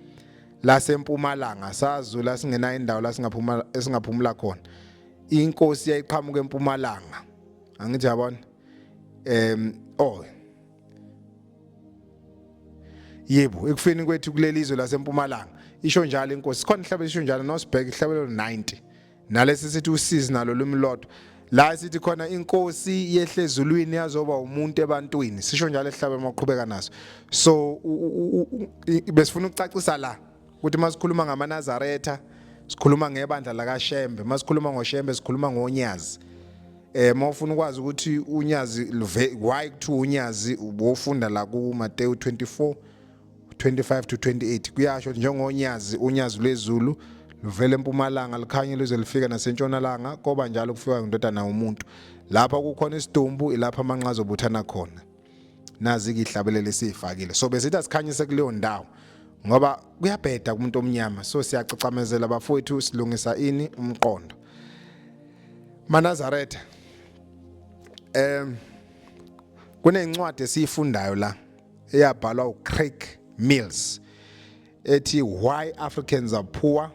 lasempumalanga sazula singena indawo la singaphumula khona inkosi yayiqhamuka empumalanga angithi yabona yebo ekufeni kwethu kulelizwe lasempumalanga isho njalo inkosi sikhona ihlabelelo isho njalo nosibheka ihlabelelo 90 nalesi sithi usizi nalo lumlotho la sithi khona inkosi yehle ezulwini yazoba umuntu ebantwini sisho njalo ehlabelelo maqhubeka naso so besifuna ukucacisa la ukuthi masikhuluma ngamaNazaretha sikhuluma ngebandla lakaShembe masikhuluma ngoShembe sikhuluma ngonyazi mawufuna ukwazi ukuthi unyazi why kuthiwa unyazi ubofunda la ku Matthew 24:25 to 28 kuyasho njengonyazi unyazi lwezulu luvela empumalanga likhanye lize lifika nasentshonalanga koba njalo kufika indodana yomuntu lapha kukhona isidumbu ilapha amanqa azobuthana khona nazi ihlabelelo esifakile so besithi asikhanyise kuleyo ndawo ngoba kuyabheda kumuntu omnyama so siyacicamezela bafowethu silungisa ini umqondo maNazaretha kunencwadi esiyifundayo la eyabhalwa uCraig Mills ethi Why Africans Are Poor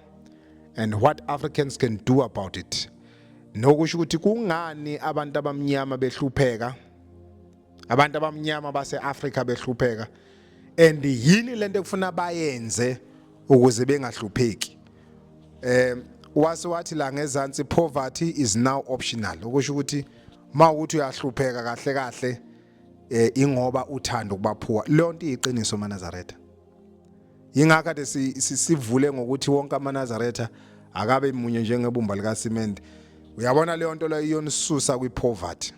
and What Africans Can Do About It nokusho ukuthi kungani abantu abamnyama behlupheka abantu abamnyama base-Afrika behlupheka and yini lento ekufuna bayenze ukuze bengahlupheki wathi la ngezansi poverty is now optional okusho ukuthi mawukuthi uyahlupheka kahle kahle ingoba uthanda ukubaphuwa lonto iyiqiniso maNazaretha ingakade sivule ngokuthi wonke amaNazaretha akabe munye njengebumba likaSimende uyabona leyo nto leyo iyonisusa kwipoverty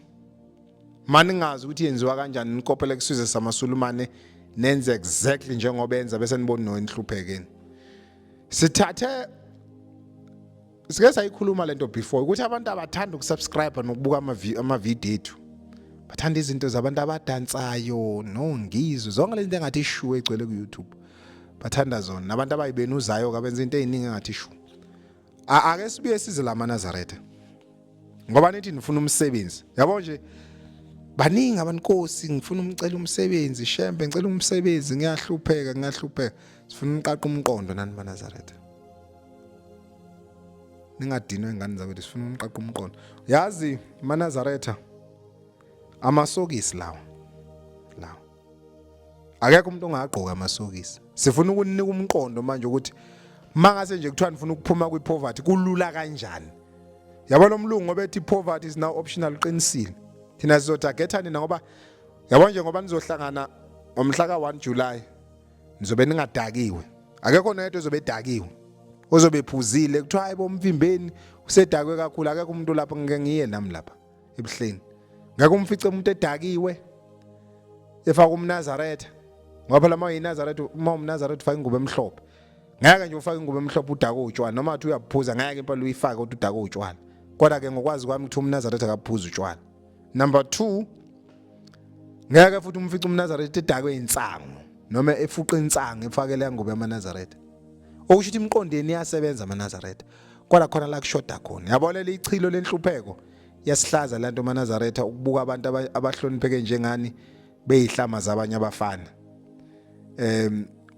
maningazi ukuthi yenziwa kanjani nikopele kusizwe samaSulumane nenze exactly njengoba enza bese nibona noenhluphekeni sithathe sike sayikhuluma lento before ukuthi abantu abathanda ukusubscribe nokubuka ama-video ethu bathanda izinto zabantu abadansayo nongizwe zonke lento engathi ishuwe egcwele ku-YouTube bathanda zona nabantu abayibenuzayo kabenza into eziningi engathi ishuwe ake sibuye size la maNazaretha ngoba nithi nifuna umsebenzi yabo nje baningi abankosi ngifuna umcela umsebenzi Shembe ngicela umsebenzi ngiyahlupheka sifuna umqaqa umqondo nani maNazaretha ningadinwa ingane zakwethu sifuna umqaqa umqondo yazi maNazaretha amasokisi lawa akekho umuntu ongagqoka amasokisi sifuna ukunika umqondo manje ukuthi mangase nje kuthiwa nifuna ukuphuma kwipoverty kulula kanjani yabona umlungu ngoba ethi poverty is now optional uqinisile thina sizotargetani ngoba yabona nje ngoba nizohlangana ngomhla ka1 July nizobe ningadakiwe akekho noyedwa ozobe edakiwe ozobe ephuzile kuthiwa hayibo umvimbeni usedakwe kakhulu akekho umuntu lapha ngeke ngiye nami lapha ebuhleni ngeke umfice umuntu edakiwe efaka umNazaretha ngoba phela mayiNazaretha umNazaretha ufaka ingubo emhlophe ngeke nje ufake ingubo emhlophe udaka utshwala noma uthi uyaphuza ngeke impela uyifake ukuthi udaka utshwala kodwa ke ngokwazi kwami ukuthi umNazaretha akaphuza utshwala number 2 ngeke futhi umfice umNazaretha edakwe insango noma efuqa insango efakele ingubo yamaNazaretha okusho ukuthi imqondeni iyasebenza amaNazaretha kodwa khona la kushoda khona yabona le ichilo lenhlupheko yasihlaza lanto maNazaretha ukubuka abantu abahlonipheke njengani beyihlama zabanye abafana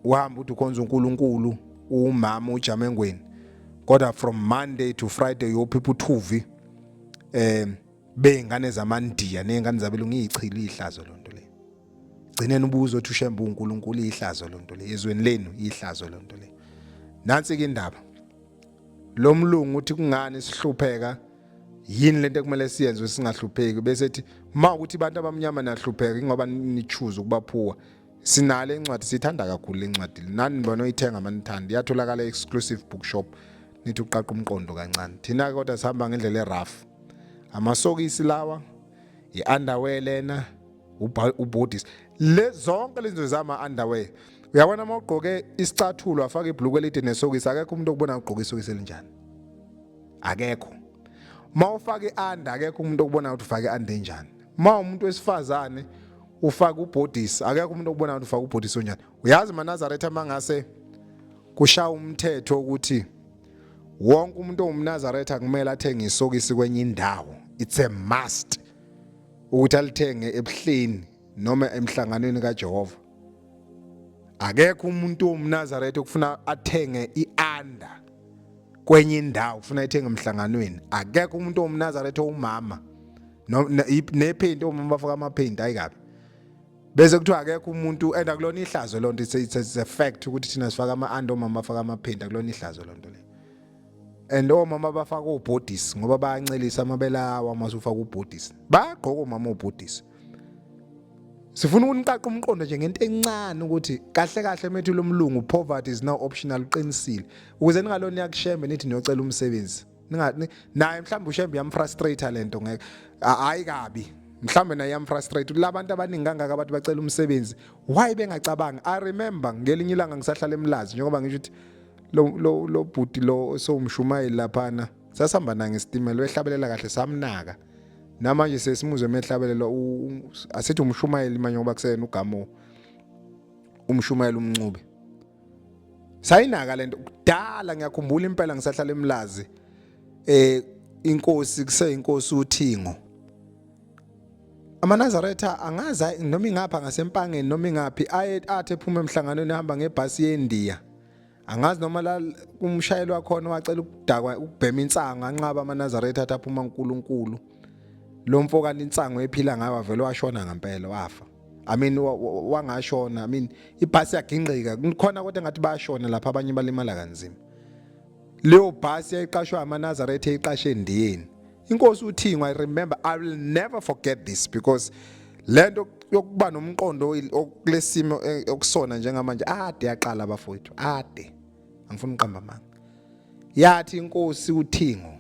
uhamba uthi ukhonza uNkulunkulu umama uJamengweni kodwa from Monday to Friday yophipha uThuvi bengane zamandiya nezingane zabelungu iyichilo ihlazo lonto le gcineni ubuzo othi uShembe uNkulunkulu ihlazo lonto le ezweni lenu ihlazo lonto le nansi ke indaba lo mlungu uthi kungani sihlupheka yini lento ekumele siyenze singahlupheki bese ethi mawukuthi abantu abamnyama nahlupheka ngoba nichoose ukubaphuwa sinale incwadi sithanda kakhulu lencwadi nani nibona oyithenga manithanda iyatholakala exclusive bookshop nithi uqaqa umqondo kancane thina kodwa sihamba ngendlela erough amasokisi lawa iunderwear lena ubodies le zonke lezo zama underwear uyabona mawugqoke isicathulo afaka ibhlukwe elide nesokisi akekho umuntu okubona ugqoka isokisi elinjani akekho mawufaka ianda akekho umuntu okubona ukuthi ufake ianda enjani umuntu wesifazane ufaka ubhodisi akekho umuntu okubona ukuthi ufaka ubhodisi onjani uyazi maNazaretha mangase kushaya umthetho ukuthi wonke umuntu ongumNazaretha kumele athenge isokisi kwenye indawo it's a must ukuthi alithenge ebuhleni noma emhlanganweni kaJehova akekho umuntu ongumNazaretha okufuna athenge ianda kwenye indawo ufuna ithenge emhlanganweni akekho umuntu ongumNazaretha umama nephindi omama bafaka amaphindi ayikabi bese kuthiwa akekho umuntu enda kulona ihlazo lonto it's a fact ukuthi thina sifaka ama-anda omama bafaka amaphindi kulona ihlazo lonto le and omama bafaka ubhodisi ngoba bayancelisa amabele awo amasufaka ubhodisi bagqoka omama ubhodisi sifuna ukuniqaqa umqondo nje ngento encane ukuthi kahle kahle methu lomlungu poverty is now optional uqinisile ukuze ningalona yakushembe nithi niyocela umsebenzi naye mhlawumbe ushembe yamfrustrate lento ngeke hayi kabi mhlawumbe naye yamfrustrate labantu abaningi kangaka abantu bacela umsebenzi why bengacabangi I remember ngelinye ilanga ngisahlala eMlazi njengoba ngisho ukuthi lo bhuti lo somshumayeli laphana sasihamba na ngestimela wehlabelela kahle samnaka namanje sesimuzwe emehlabelelo asithi umshumayeli manje ngoba kusena ugamo umshumayeli umncube sayinaka lento kudala ngiyakhumbula impela ngisahlala eMlazi inkosi kuseyinkosi uThingo amaNazaretha angaza noma ingapha ngasempangeni noma ingaphi athi ephuma emhlanganweni ehamba ngebhasi yeNdiya angazi noma la umshayeli wakhona wacela ukudakwa ukubhema insanga anqaba amaNazaretha athi aphuma uNkulunkulu lo mfokana insango ephila ngayo vele washona ngempela wafa I mean wangashona I mean ibhasi yagingqika khona kodwa ngathi bayashona lapha abanye balimala kanzima leyo bhasi yayiqashwa amaNazaretha eyiqashe eNdiyeni inkosi uThingo I remember I will never forget this because lento yokuba nomqondo okulesimo okusona njengamanje ade yaqala abafowethu ade angifuni uqamba manga yathi inkosi uThingo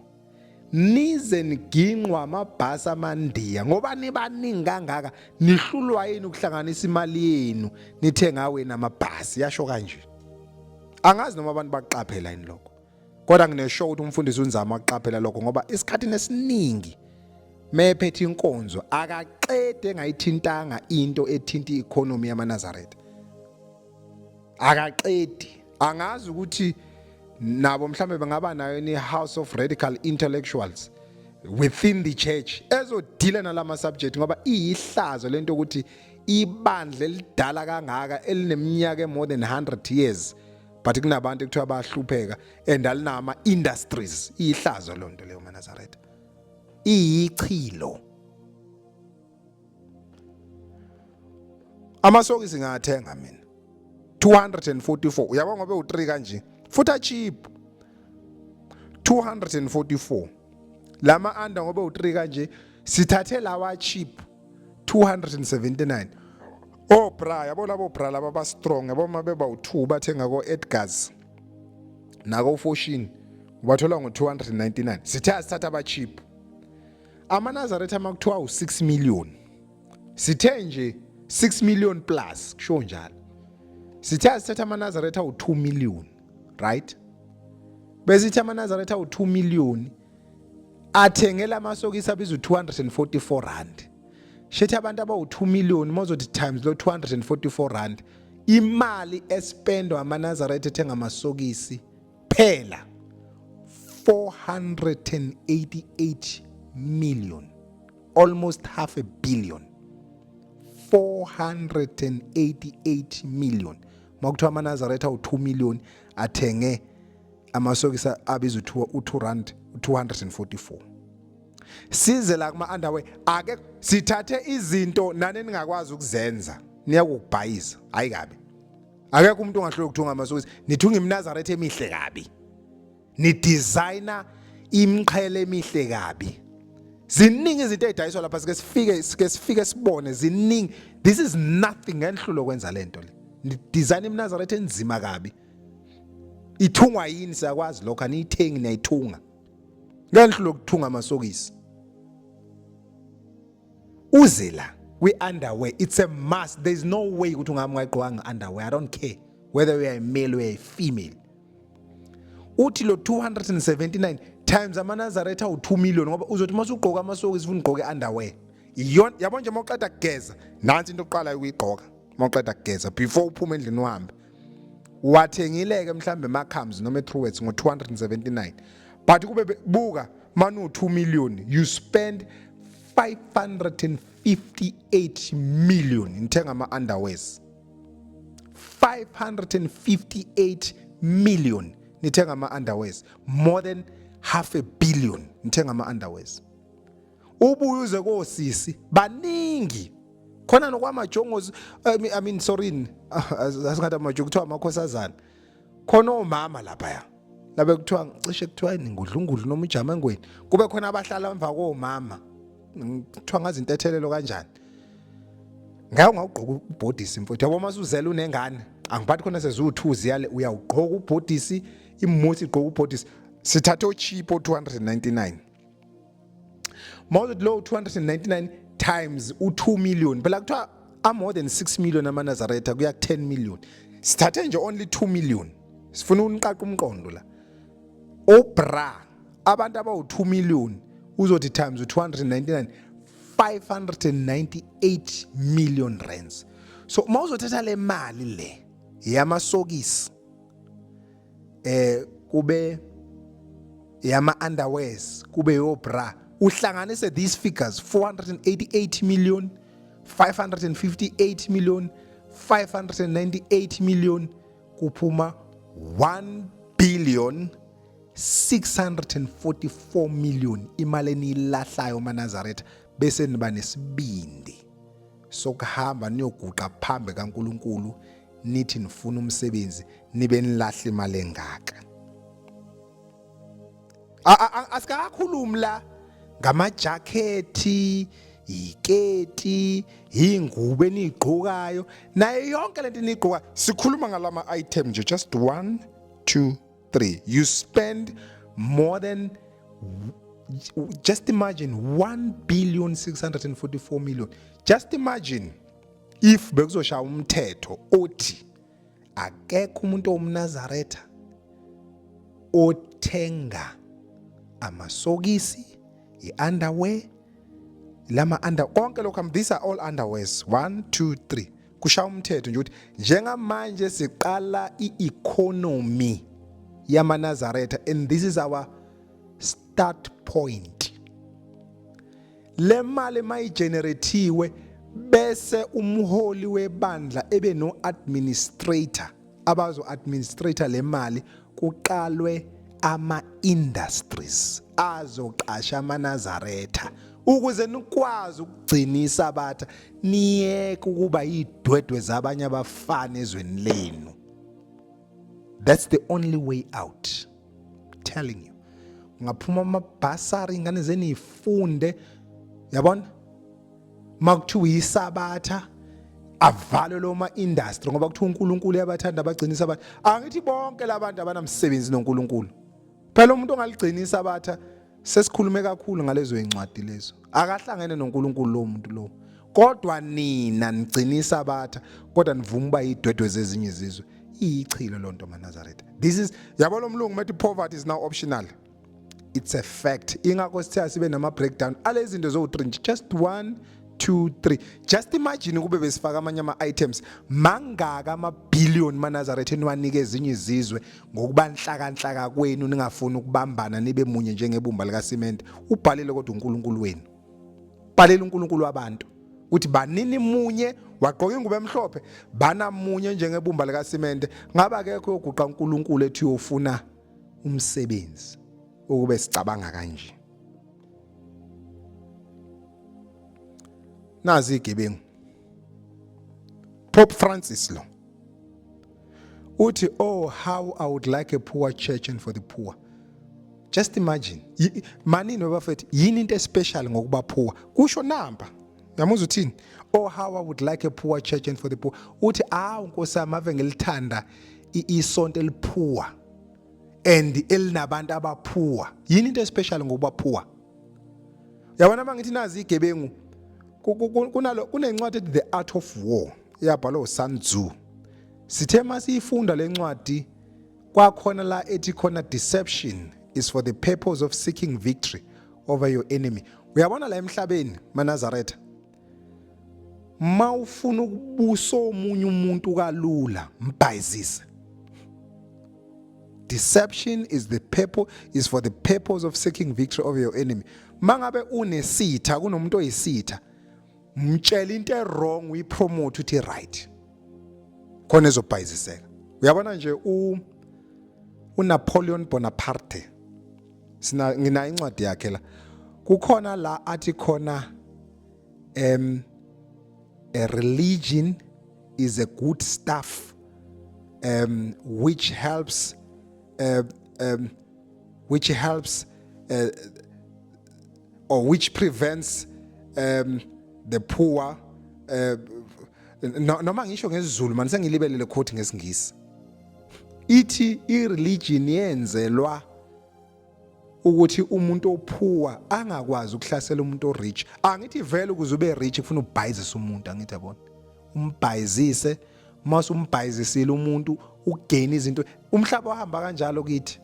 nize niginqwa amabhasi amandiya ngoba nibaningi kangaka nihlulwa yini ukuhlanganisa imali yenu nithenga wena amabhasi yasho kanje angazi noma abantu baqaphela yini lokho kodwa ngineshow ukuthi umfundisi unzama ukuqaphela lokho ngoba isikhathini esiningi mephethe inkonzo akaqede engayithintanga into ethinta i-economy yamaNazaretha akaqedi angazi ukuthi nabo mhlambe bangaba nayo ni house of radical intellectuals within the church ezodila nalama subject ngoba iyihlazo lento ukuthi ibandla elidala kangaka elineminyaka more than 100 years but kunabantu ekuthiwa bayahlupheka and alinama industries iyihlazo lonto leyo maNazaretha iyichilo amasokisi ngathenga mina 244 uyabona ngobe u3 kanje futhi cheap 244 lama anda ngobe u3 kanje sithathe lawa cheap 279 bra yabo labo bra laba ba strong yabo mabeba u2 bathenga ko Edgars nako Fortune ubathola ngo299 sithe sithatha aba cheap amaNazaretha makuthiwa u6 million sithe nje 6 million plus kusho njalo sithe sithatha amaNazaretha u2 million right besithi amaNazaretha u2 million athengela amasokisi abiza u244 rand shethi abantu abawu2 million mozothi times lo 244 rand imali espendwa amaNazaretha ethenga amasokisi phela 488 million almost half a billion 488 million makuthiwa amaNazaretha u2 million athenge amasokisi abiza u2 rand 244 size la kuma underwear ake sithathe izinto nani ningakwazi ukuzenza niyakubhayisa hayi kabi akekho umuntu ongahlule ukuthunga amasokisi nithunga iMnazaretha emihle kabi ni designer imqhele emihle kabi ziningi izinto ezidayiswa lapha sike sibone ziningi this is nothing ngenhlulo kwenza lento le ni design iMnazaretha enzima kabi ithungwa yini siyakwazi lokho aniyithengi niyayithunga ngenhlulo ukuthunga amasokisi uzela we underwear it's a must there's no way ukuthi ungayigqoka underwear I don't care whether you are a male or a female. Uthi lo 279 times amaNazaretha u2 million ngoba uzothi masugqoka amasokisi ufuna ugqoke underwear. Yabona nje mawuqeda kugeza nansi into oqalayo ukuyigqoka mawuqeda kugeza before uphume endlini uhambe. Wathengileke mhlambe eMarkhams noma eTruworths ngo279. But kube buka manu 2 million you spend 558 million ngithenga ama-underwears. 558 million nithenga ama-underwears. More than half a billion nithenga ama-underwears. Ubuye uze kosisi baningi khona nokwamajongozi I mean sorry asingathi amajongo kuthiwa amakhosazana khona omama lapha labe kuthiwa cishe kuthiwa ingudlungudlu noma ujamangweni kube khona abahlala emva komama kuthiwa ngazi intethelelo kanjani ngayo ngawugqoka ubhodisi mfowethu yabo masuzela unengane angiphathi khona sezu2 yale uyawugqoka ubhodisi imuthi igqoka ubhodisi sithathe ochipo 299 more than low 299 times u2 million phela kuthiwa more than 6 million amaNazaretha kuya 10 million sithathe nje only 2 million sifuna uniqaqa umqondo la obra abantu abawu2 million uzothi times u299 598 million rands. So mawuzothatha le mali le yamasokisi kube yama underwears kube yobra uhlanganise these figures 488 million 558 million 598 million kuphuma 1 billion 644 million imali enilahlayo maNazaretha bese niba nesibindi sokuhamba niyoguqa phambi kaNkuluNkulu nithi nifuna umsebenzi nibe nilahle imali engaka. Asikakhulumi la ngamajakhethi iketi ingubo enigqokayo nayo yonke lento enigqoka sikhuluma ngalama items nje just 1 2 3 you spend more than just imagine 1,644 million. Just imagine if bekuzoshaya umthetho othi akekho umuntu omNazaretha othenga amasokisi iunderwear lama under konke lokho these are all underwears 1 2 3 kushaya umthetho nje ukuthi njengamanje siqala i-economy yamaNazaretha and this is our start point. Le mali mayigeneratiwe bese umholi webandla ebe no administrator abazo administrator le mali kuqalwe ama industries azoqasha amaNazaretha ukuze nikwazi ukugcinisa abatha niyeke ukuba idwedwe zabanye abafana ezweni lenu. That's the only way out. I'm telling you. Ngaphuma amabhasari ingane zeni ifunde yabona makuthiwa isabatha avalwe lo ma industry ngoba kuthiwa uNkulunkulu yabathanda abagcinisa abantu angithi bonke labantu abanamsebenzi noNkulunkulu phela umuntu ongaligcinisa abatha sesikhulume kakhulu ngalezo incwadi lezo akahlangene noNkulunkulu lo muntu lo kodwa nina nigcinisa abatha kodwa nivuma ba idwedwe zezinye izizwe iyichilo lonto maNazaretha. This is yabona umlungu methi poverty is now optional. It's a fact. Ingakho sithe sibe nama breakdown alezi zinto zo3 just 1 2 3 just imagine kube besifaka amanye ama items mangaka ama billion maNazaretha eniwanike ezinye izizwe ngokuba inhlaka kwenu ningafuni ukubambana nibe munye njengebumba lika cement ubhalile kodwa uNkulunkulu wenu bhalela uNkulunkulu wabantu uthi banini munye waqoka ingubo emhlophe bana munye njengebumba lika cement ngaba akekho yoguqa uNkulunkulu ethi uyofuna umsebenzi ukube sicabanga kanje. Nazi igebengu Pope Francis lo uthi oh how I would like a poor church and for the poor. Just imagine manini wabafethu yini into especial ngokuba poor kusho namba yamuza uthini oh how I would like a poor church and for the poor uthi Nkosi yami ave ngilithanda isonto elipoor and elinabantu abaphuwa yini into especial ngokuba phuwa yabona mangithi nazi igebengu kunencwadi ethi The Art of War yabhalwa uSun Tzu sithe masiyifunda lencwadi kwakhona la ethi khona deception is for the purpose of seeking victory over your enemy. Uyabona la emhlabeni maNazaretha, mawufuna ukubusa omunye umuntu kalula mbhayizise. Deception is for the purpose of seeking victory over your enemy. Mangabe unesitha kunomuntu oyisitha, mtshela into wrong uyipromote uthi right. Khona ezobhayiziseka. Uyabona nje uNapoleon Bonaparte. Ngina incwadi yakhe la. Kukhona la athi khona a religion is a good stuff which helps or which prevents the poor. Noma ngisho ngesiZulu manje sengilibelele quote ngesingisi. Ithi ireligion yenzelwa ukuthi umuntu ophuwa angakwazi ukuhlasela umuntu orich. Angithi vele ukuze ube rich ufuna ubhayizisa umuntu, angithi yabona. Umbhayizise, mase umbhayizisile umuntu ugain izinto. Umhlaba ohamba kanjalo kithi.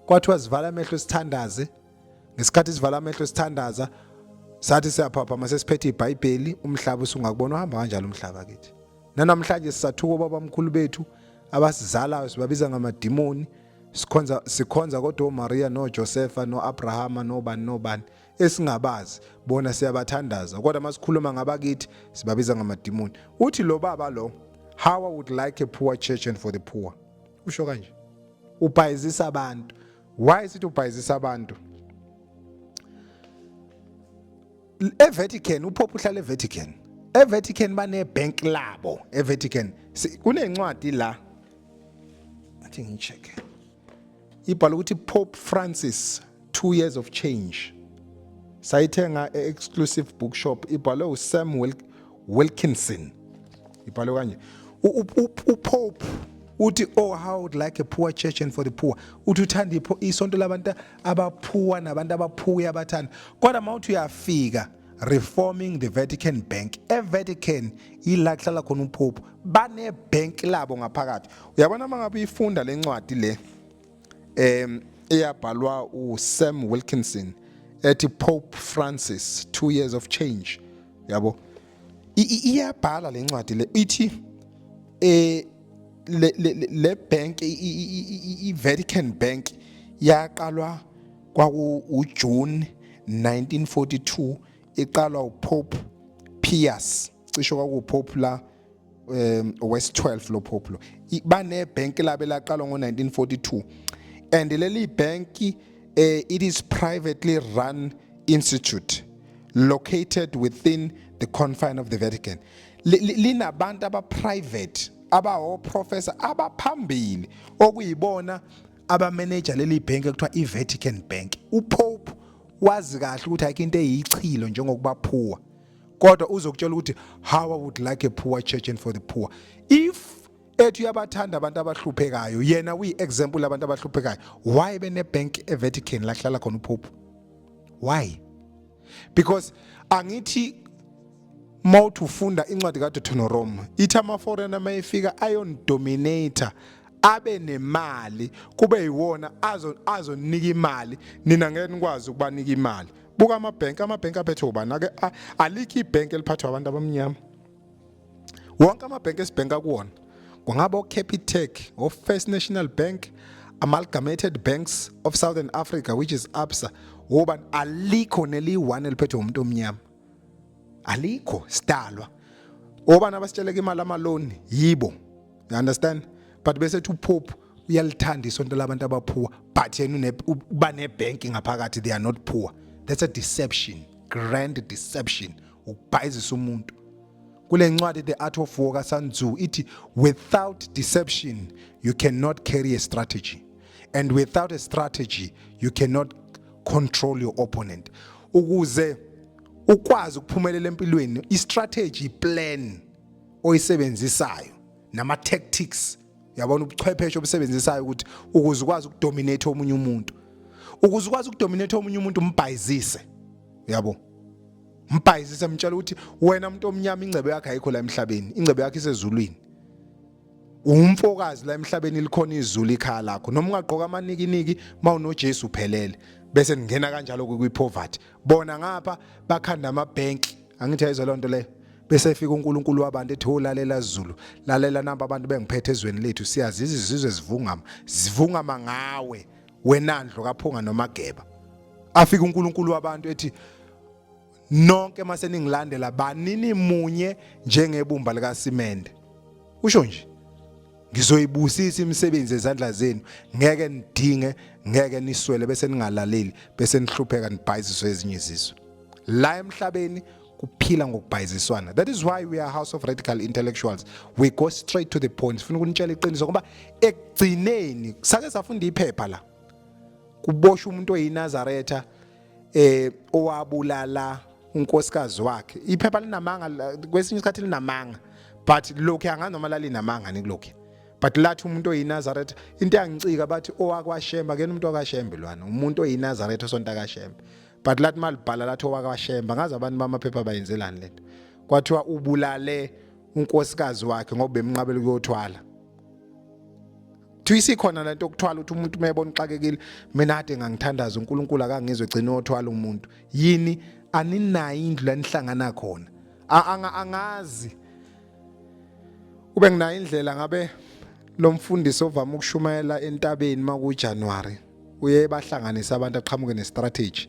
Kwathiwa sivala amehlo sithandaze. Ngesikhathi sivala amehlo sithandaza, sathi siyaphapha mase siphethe iBhayibheli, umhlaba usungakubona uhamba kanjalo umhlaba kithi. Namhlanje sisathuka babamkhulu bethu abasizalayo sibabiza ngamadimoni. Sikhonza kodwa Maria no Josepha no Abrahama nobani esingabazi bona siyabathandaza kodwa masikhuluma ngabakithi sibabiza ngamadimoni. Uthi lo baba lo, how I would like a poor church and for the poor. Usho kanje. Ubhayizisa abantu. Why is it ubhayizisa abantu? eVatican uPope uhlala eVatican. eVatican bane bank labo eVatican. Kunencwadi la. Athi ngicheck. Ibhala ukuthi Pope Francis 2 years of change. Sayithenga exclusive bookshop ibhala uSam Wilkinson. Ibhala kanje. uPope uthi oh how I would like a poor church and for the poor. Uthi uthanda isonto labantu abaphuwa nabantu abaphuya abathanda. Kodwa mawuthi uyafika reforming the Vatican Bank. eVatican ila kuhlala khona uPope. Bane bank labo ngaphakathi. Uyabona mangabe uyifunda lencwadi le eyabhalwa uSam Wilkinson ethi Pope Francis 2 years of change. Yabo. Iyabhala lencwadi le ithi le bank iVatican Bank yaqalwa kwaku June 1942 iqalwa uPope Pius cisho kwaku Pope la West 12 lo Pope lo bane bank labe laqalwa ngo1942 and leli bank it is privately run institute located within the confine of the Vatican. Linabantu aba private aba professor abaphambili okuyibona aba manager leli bank ekuthiwa iVatican Bank. uPope wazi kahle ukuthi ayikho into eyichilo njengokuba phuwa kodwa uzokutshela ukuthi how I would like a poor church and for the poor. If ethu yabathanda abantu abahluphekayo yena uyi example abantu abahluphekayo, why bene bank eVatican la hlala khona uPope? Why? Because angithi mawuthi ufunda incwadi kaDeuteronomy ithi ama-foreigner mayefika ayon dominator abe nemali kube yiwona azonika imali nina ngeke nikwazi ukubanika imali. Buka amabhenki aphethe ubani ake alikho ibhenki eliphathwa abantu abamnyama. Wonke amabhenki esibhenka kuwona kungaba uCapitec, First National Bank, Amalgamated Banks of Southern Africa which is ABSA, wobani alikho neli1 eliphethwe umuntu omnyama. Alikho sidalwa. Obani abasitsheleka imali amaloni yibo. You understand? But bese thu Pope uyalithanda isonto labantu abaphuwa but yena uba nebank ngaphakathi, they are not poor. That's a deception, grand deception. Ukubhayizisa umuntu. Kule ncwadi The Art of War kaSun Tzu ithi without deception you cannot carry a strategy, and without a strategy you cannot control your opponent. Ukuze ukwazi ukuphumelela empilweni, i-strategy plan oyisebenzisayo nama tactics, yabona ubuchwepheshe obusebenzisayo ukuthi ukuze ukwazi ukudominate omunye umuntu. Ukuze ukwazi ukudominate omunye umuntu mbhayizise. Yabo. Mbhayizise mtshela ukuthi wena umuntu omnyama ingcebe yakhe ayikho la emhlabeni, ingcebe yakhe isezulwini. umfokazi la emhlabeni likhona izulu ikhala lakho noma ungaqoka amanikiniki mawunoJesu uphelele bese ngena kanjalo kwipoverty bona ngapha bakhanda amabhenki angithi ayizwa lonto le bese efika uNkulunkulu wabantu ethi ulalela Zulu lalela namba abantu bengiphethe ezweni lethu siyazi izizwe zivungama ngawe wenandlo kaphunga nomageba afika uNkulunkulu wabantu ethi nonke mase ningilandela banini munye njengebumba lika simende usho nje ngizoyibusisa imisebenzi ezandla zenu ngeke nidinge ngeke niswele bese ningalaleli bese nihlupheka nibhayiziswe ezinye izizwe la emhlabeni kuphila ngokubhayiziswana. That is why we are a house of radical intellectuals. We go straight to the point. Sifuna ukunitshela iqiniso ngoba ekugcineni sake safunda iphepha la kuboshwa umuntu oyinazaretha owabulala unkosikazi wakhe. Iphepha linamanga kwesinye isikhathi linamanga but lokho anganoma lalinamanga nikulokho. But lathi umuntu oyinazaretha into yangicika bathi owakwashemba kena umuntu wakashembe lwana umuntu oyinazaretha osonta kaShembe. But lathi malibhala lathi owakwashemba ngazi abantu bamaphepha bayenzelani lento. Kwathiwa ubulale unkosikazi wakhe ngoba bemnqabela ukuyothwala. Tuyisi khona lento okuthwala ukuthi umuntu mayebona uxakekile mina ade ngangithandaza uNkulunkulu akangizwe gcina othwala umuntu. Yini aninayo indlu lanihlangana khona. Angazi. Ube nginayo indlela ngabe lo mfundisi ovama ukushumayela entabeni makuJanuary uye bahlanganisa abantu aqhamuke nestrategy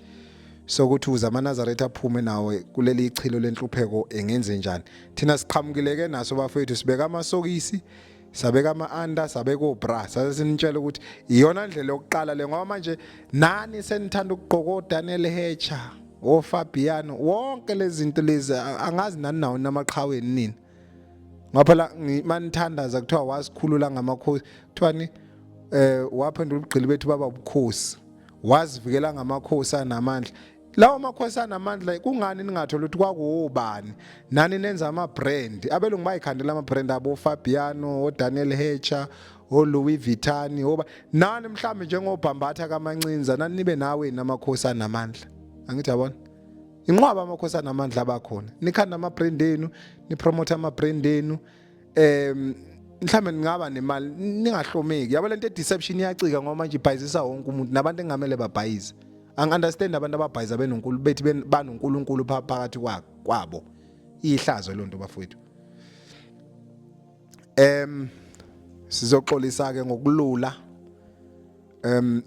sokuthi uza amaNazaretha aphume nawe kuleli ichilo lenhlupheko engenze njani. Thina siqhamukileke naso bafethu sibeka amasokisi sabeka ama-under sabeka obra sasinitshela ukuthi iyona ndlela yokuqala le ngoba manje nani senithanda ukugqoka oDaniel Hecha oFabiano wonke lezi zinto lezi angazi nani nawo namaqhaweni nini ngaphela manithandaza kuthiwa wasikhulula ngamakhosi kuthiwani waphendula ubugqili bethu baba ubukhosi wazivikela ngamakhosi anamandla lawo makhosi anamandla kungani ningathola ukuthi kwakuwobani nani nenza ama brand abelungu bayikhandela ama brand abo Fabiano oDaniel Hecha oLouis Vuitton oba nani mhlambe njengobhambatha kaMancinza nani nibe nawe namakhosi anamandla angithi yabona inqwaba amakhosi anamandla abakhona nikhanda ama brand enu ni promote ama brand enu mhlambe ngaba nemali ningahlomeki yabo lento deception iyacika ngoba manje ibhayizisa wonke umuntu nabantu engamele babhayize angiunderstand abantu ababhayiza benonkulu bethi banonkulunkulu phakathi kwabo ihlazo lonto bafowethu sizoxolisa ke ngokulula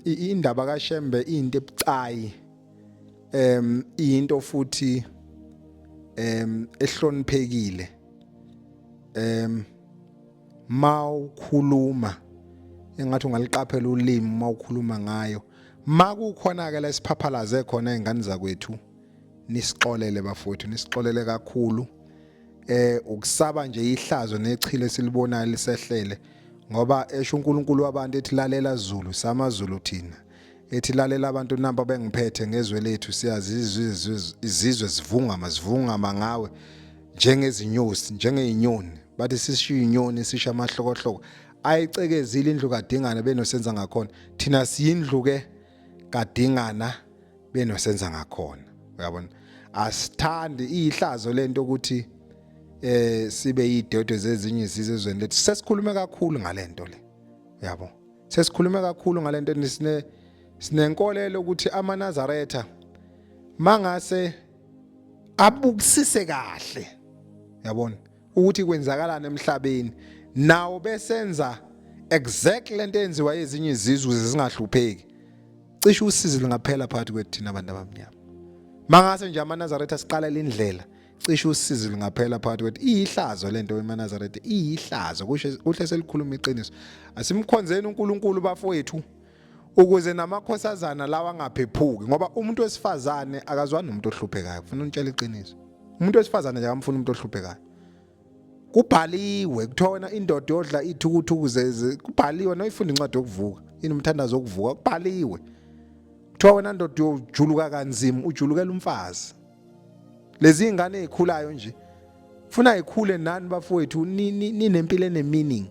indaba kaShembe into ebucayi into futhi ehloniphekile mawukhuluma engathi ungaliqaphela ulimi mawukhuluma ngayo makukhona ke la siphaphalaze khona izingane zakwethu nisixolele bafowethu nisixolele kakhulu ukusaba nje ihlazo nechile silibonayo lisehlele ngoba esho uNkulunkulu wabantu ethi lalela Zulu samaZulu thina ethi lalela abantu namba bengiphethe ngezwe lethu siyazi izizwe zivungama ngawe njengezinyosi njengeinyoni bathi sishiya inyoni sisha amahlokohloko ayicekezile indlu kaDingana benosenza ngakhona thina siyindlu ke kaDingana benosenza ngakhona uyabona asithandi ihlazo lento ukuthi sibe yidodo zezinye izizwe ezweni lethu sesikhulume kakhulu ngalento le uyabo sesikhulume kakhulu ngalento sinenkolelo ukuthi amaNazaretha mangase abukisise kahle yabona ukuthi kwenzakalana emhlabeni nawo besenza exactly lento enziwa ezinye izizwe zingahlupheki cishe usizi lingaphela phakathi kwethu thina abantu abamnyama mangase nje amaNazaretha siqala lendlela cishe usizi lingaphela phakathi kwethu iyihlazo lento weManazaretha iyihlazo kuhle selikhuluma iqiniso asimkhonzeni uNkulunkulu bafowethu ukuze namakhosazana lawa angaphephuki ngoba umuntu wesifazane akazwani nomuntu ohluphekayo ufuna untshela iqiniso umuntu wesifazane nje akamfuni umuntu ohluphekayo kubhaliwe kuthona indoda yodla ithukuthuku zeze kubhaliwe noyifunda incwadi yokuvuka inomthandazo wokuvuka kubhaliwe kuthiwa wena ndoda yojuluka kanzima ujulukela umfazi lezi ingane ezikhulayo nje ufuna ikhule nani bafowethu ninempilo enemeaning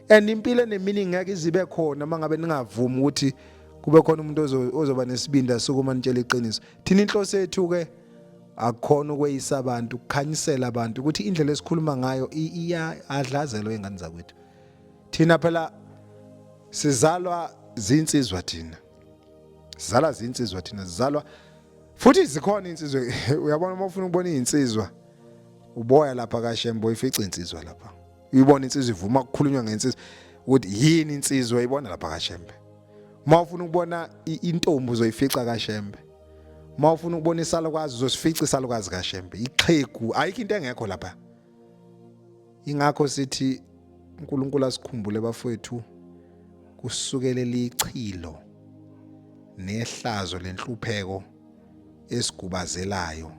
and impilo enemeaning ngeke izibe khona mangabe ningavumi ukuthi kube khona umuntu ozoba nesibindi sokuma nitshela iqiniso thina inhloso yethu ke akukhona ukweyisa abantu ukukhanyisela abantu ukuthi indlela esikhuluma ngayo iyadlazelwa ingane zakwethu thina phela sizalwa zinsizwa thina. Sizalwa zinsizwa thina, sizalwa futhi zikhona insizwa. Uyabona uma ufuna ukubona izinsizwa, uboya lapha kaShembe uyifica insizwa lapha. Uyibona insizwa ivuma ukukhulunywa ngensizwa ukuthi yini insizwa uyibona lapha kaShembe. Uma ufuna ukubona intombi uzoyifica kaShembe. Uma ufuna ukubona isalukazi uzosifica isalukazi kaShembe. Iqhegu ayikho into engekho lapha. Ingakho sithi uNkulunkulu asikhumbule bafowethu kusukele lichilo nehlazo lenhlupheko esigubazelayo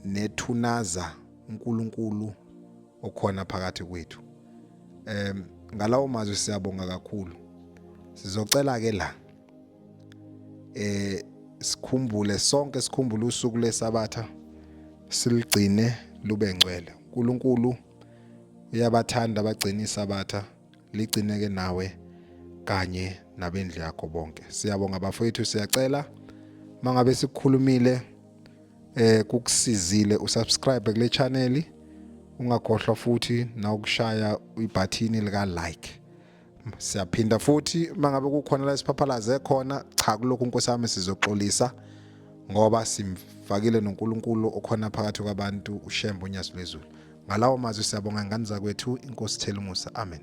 nethunaza uNkulunkulu okhona phakathi kwethu. Ngalawo mazwi siyabonga kakhulu. Sizocela ke la sikhumbule sonke sikhumbule usuku leSabatha siligcine lube ngcwele. uNkulunkulu uyabathanda abagcina iSabatha, ligcine ke nawe kanye nabendlu yakho bonke. Siyabonga bafowethu, siyacela mangabe sikukhulumile kukusizile usubscribe kule channel, ungakhohlwa futhi na ukushaya ibhathini lika like. Siyaphinda futhi mangabe kukhona la siphaphalaze khona, cha kulokhu Nkosi yami sizoxolisa ngoba simfakile noNkulunkulu okhona phakathi kwabantu uShembe uNyazi lwezulu. Ngalawo mazwi siyabonga ngani zakwethu, Inkosi thela umusa. Amen.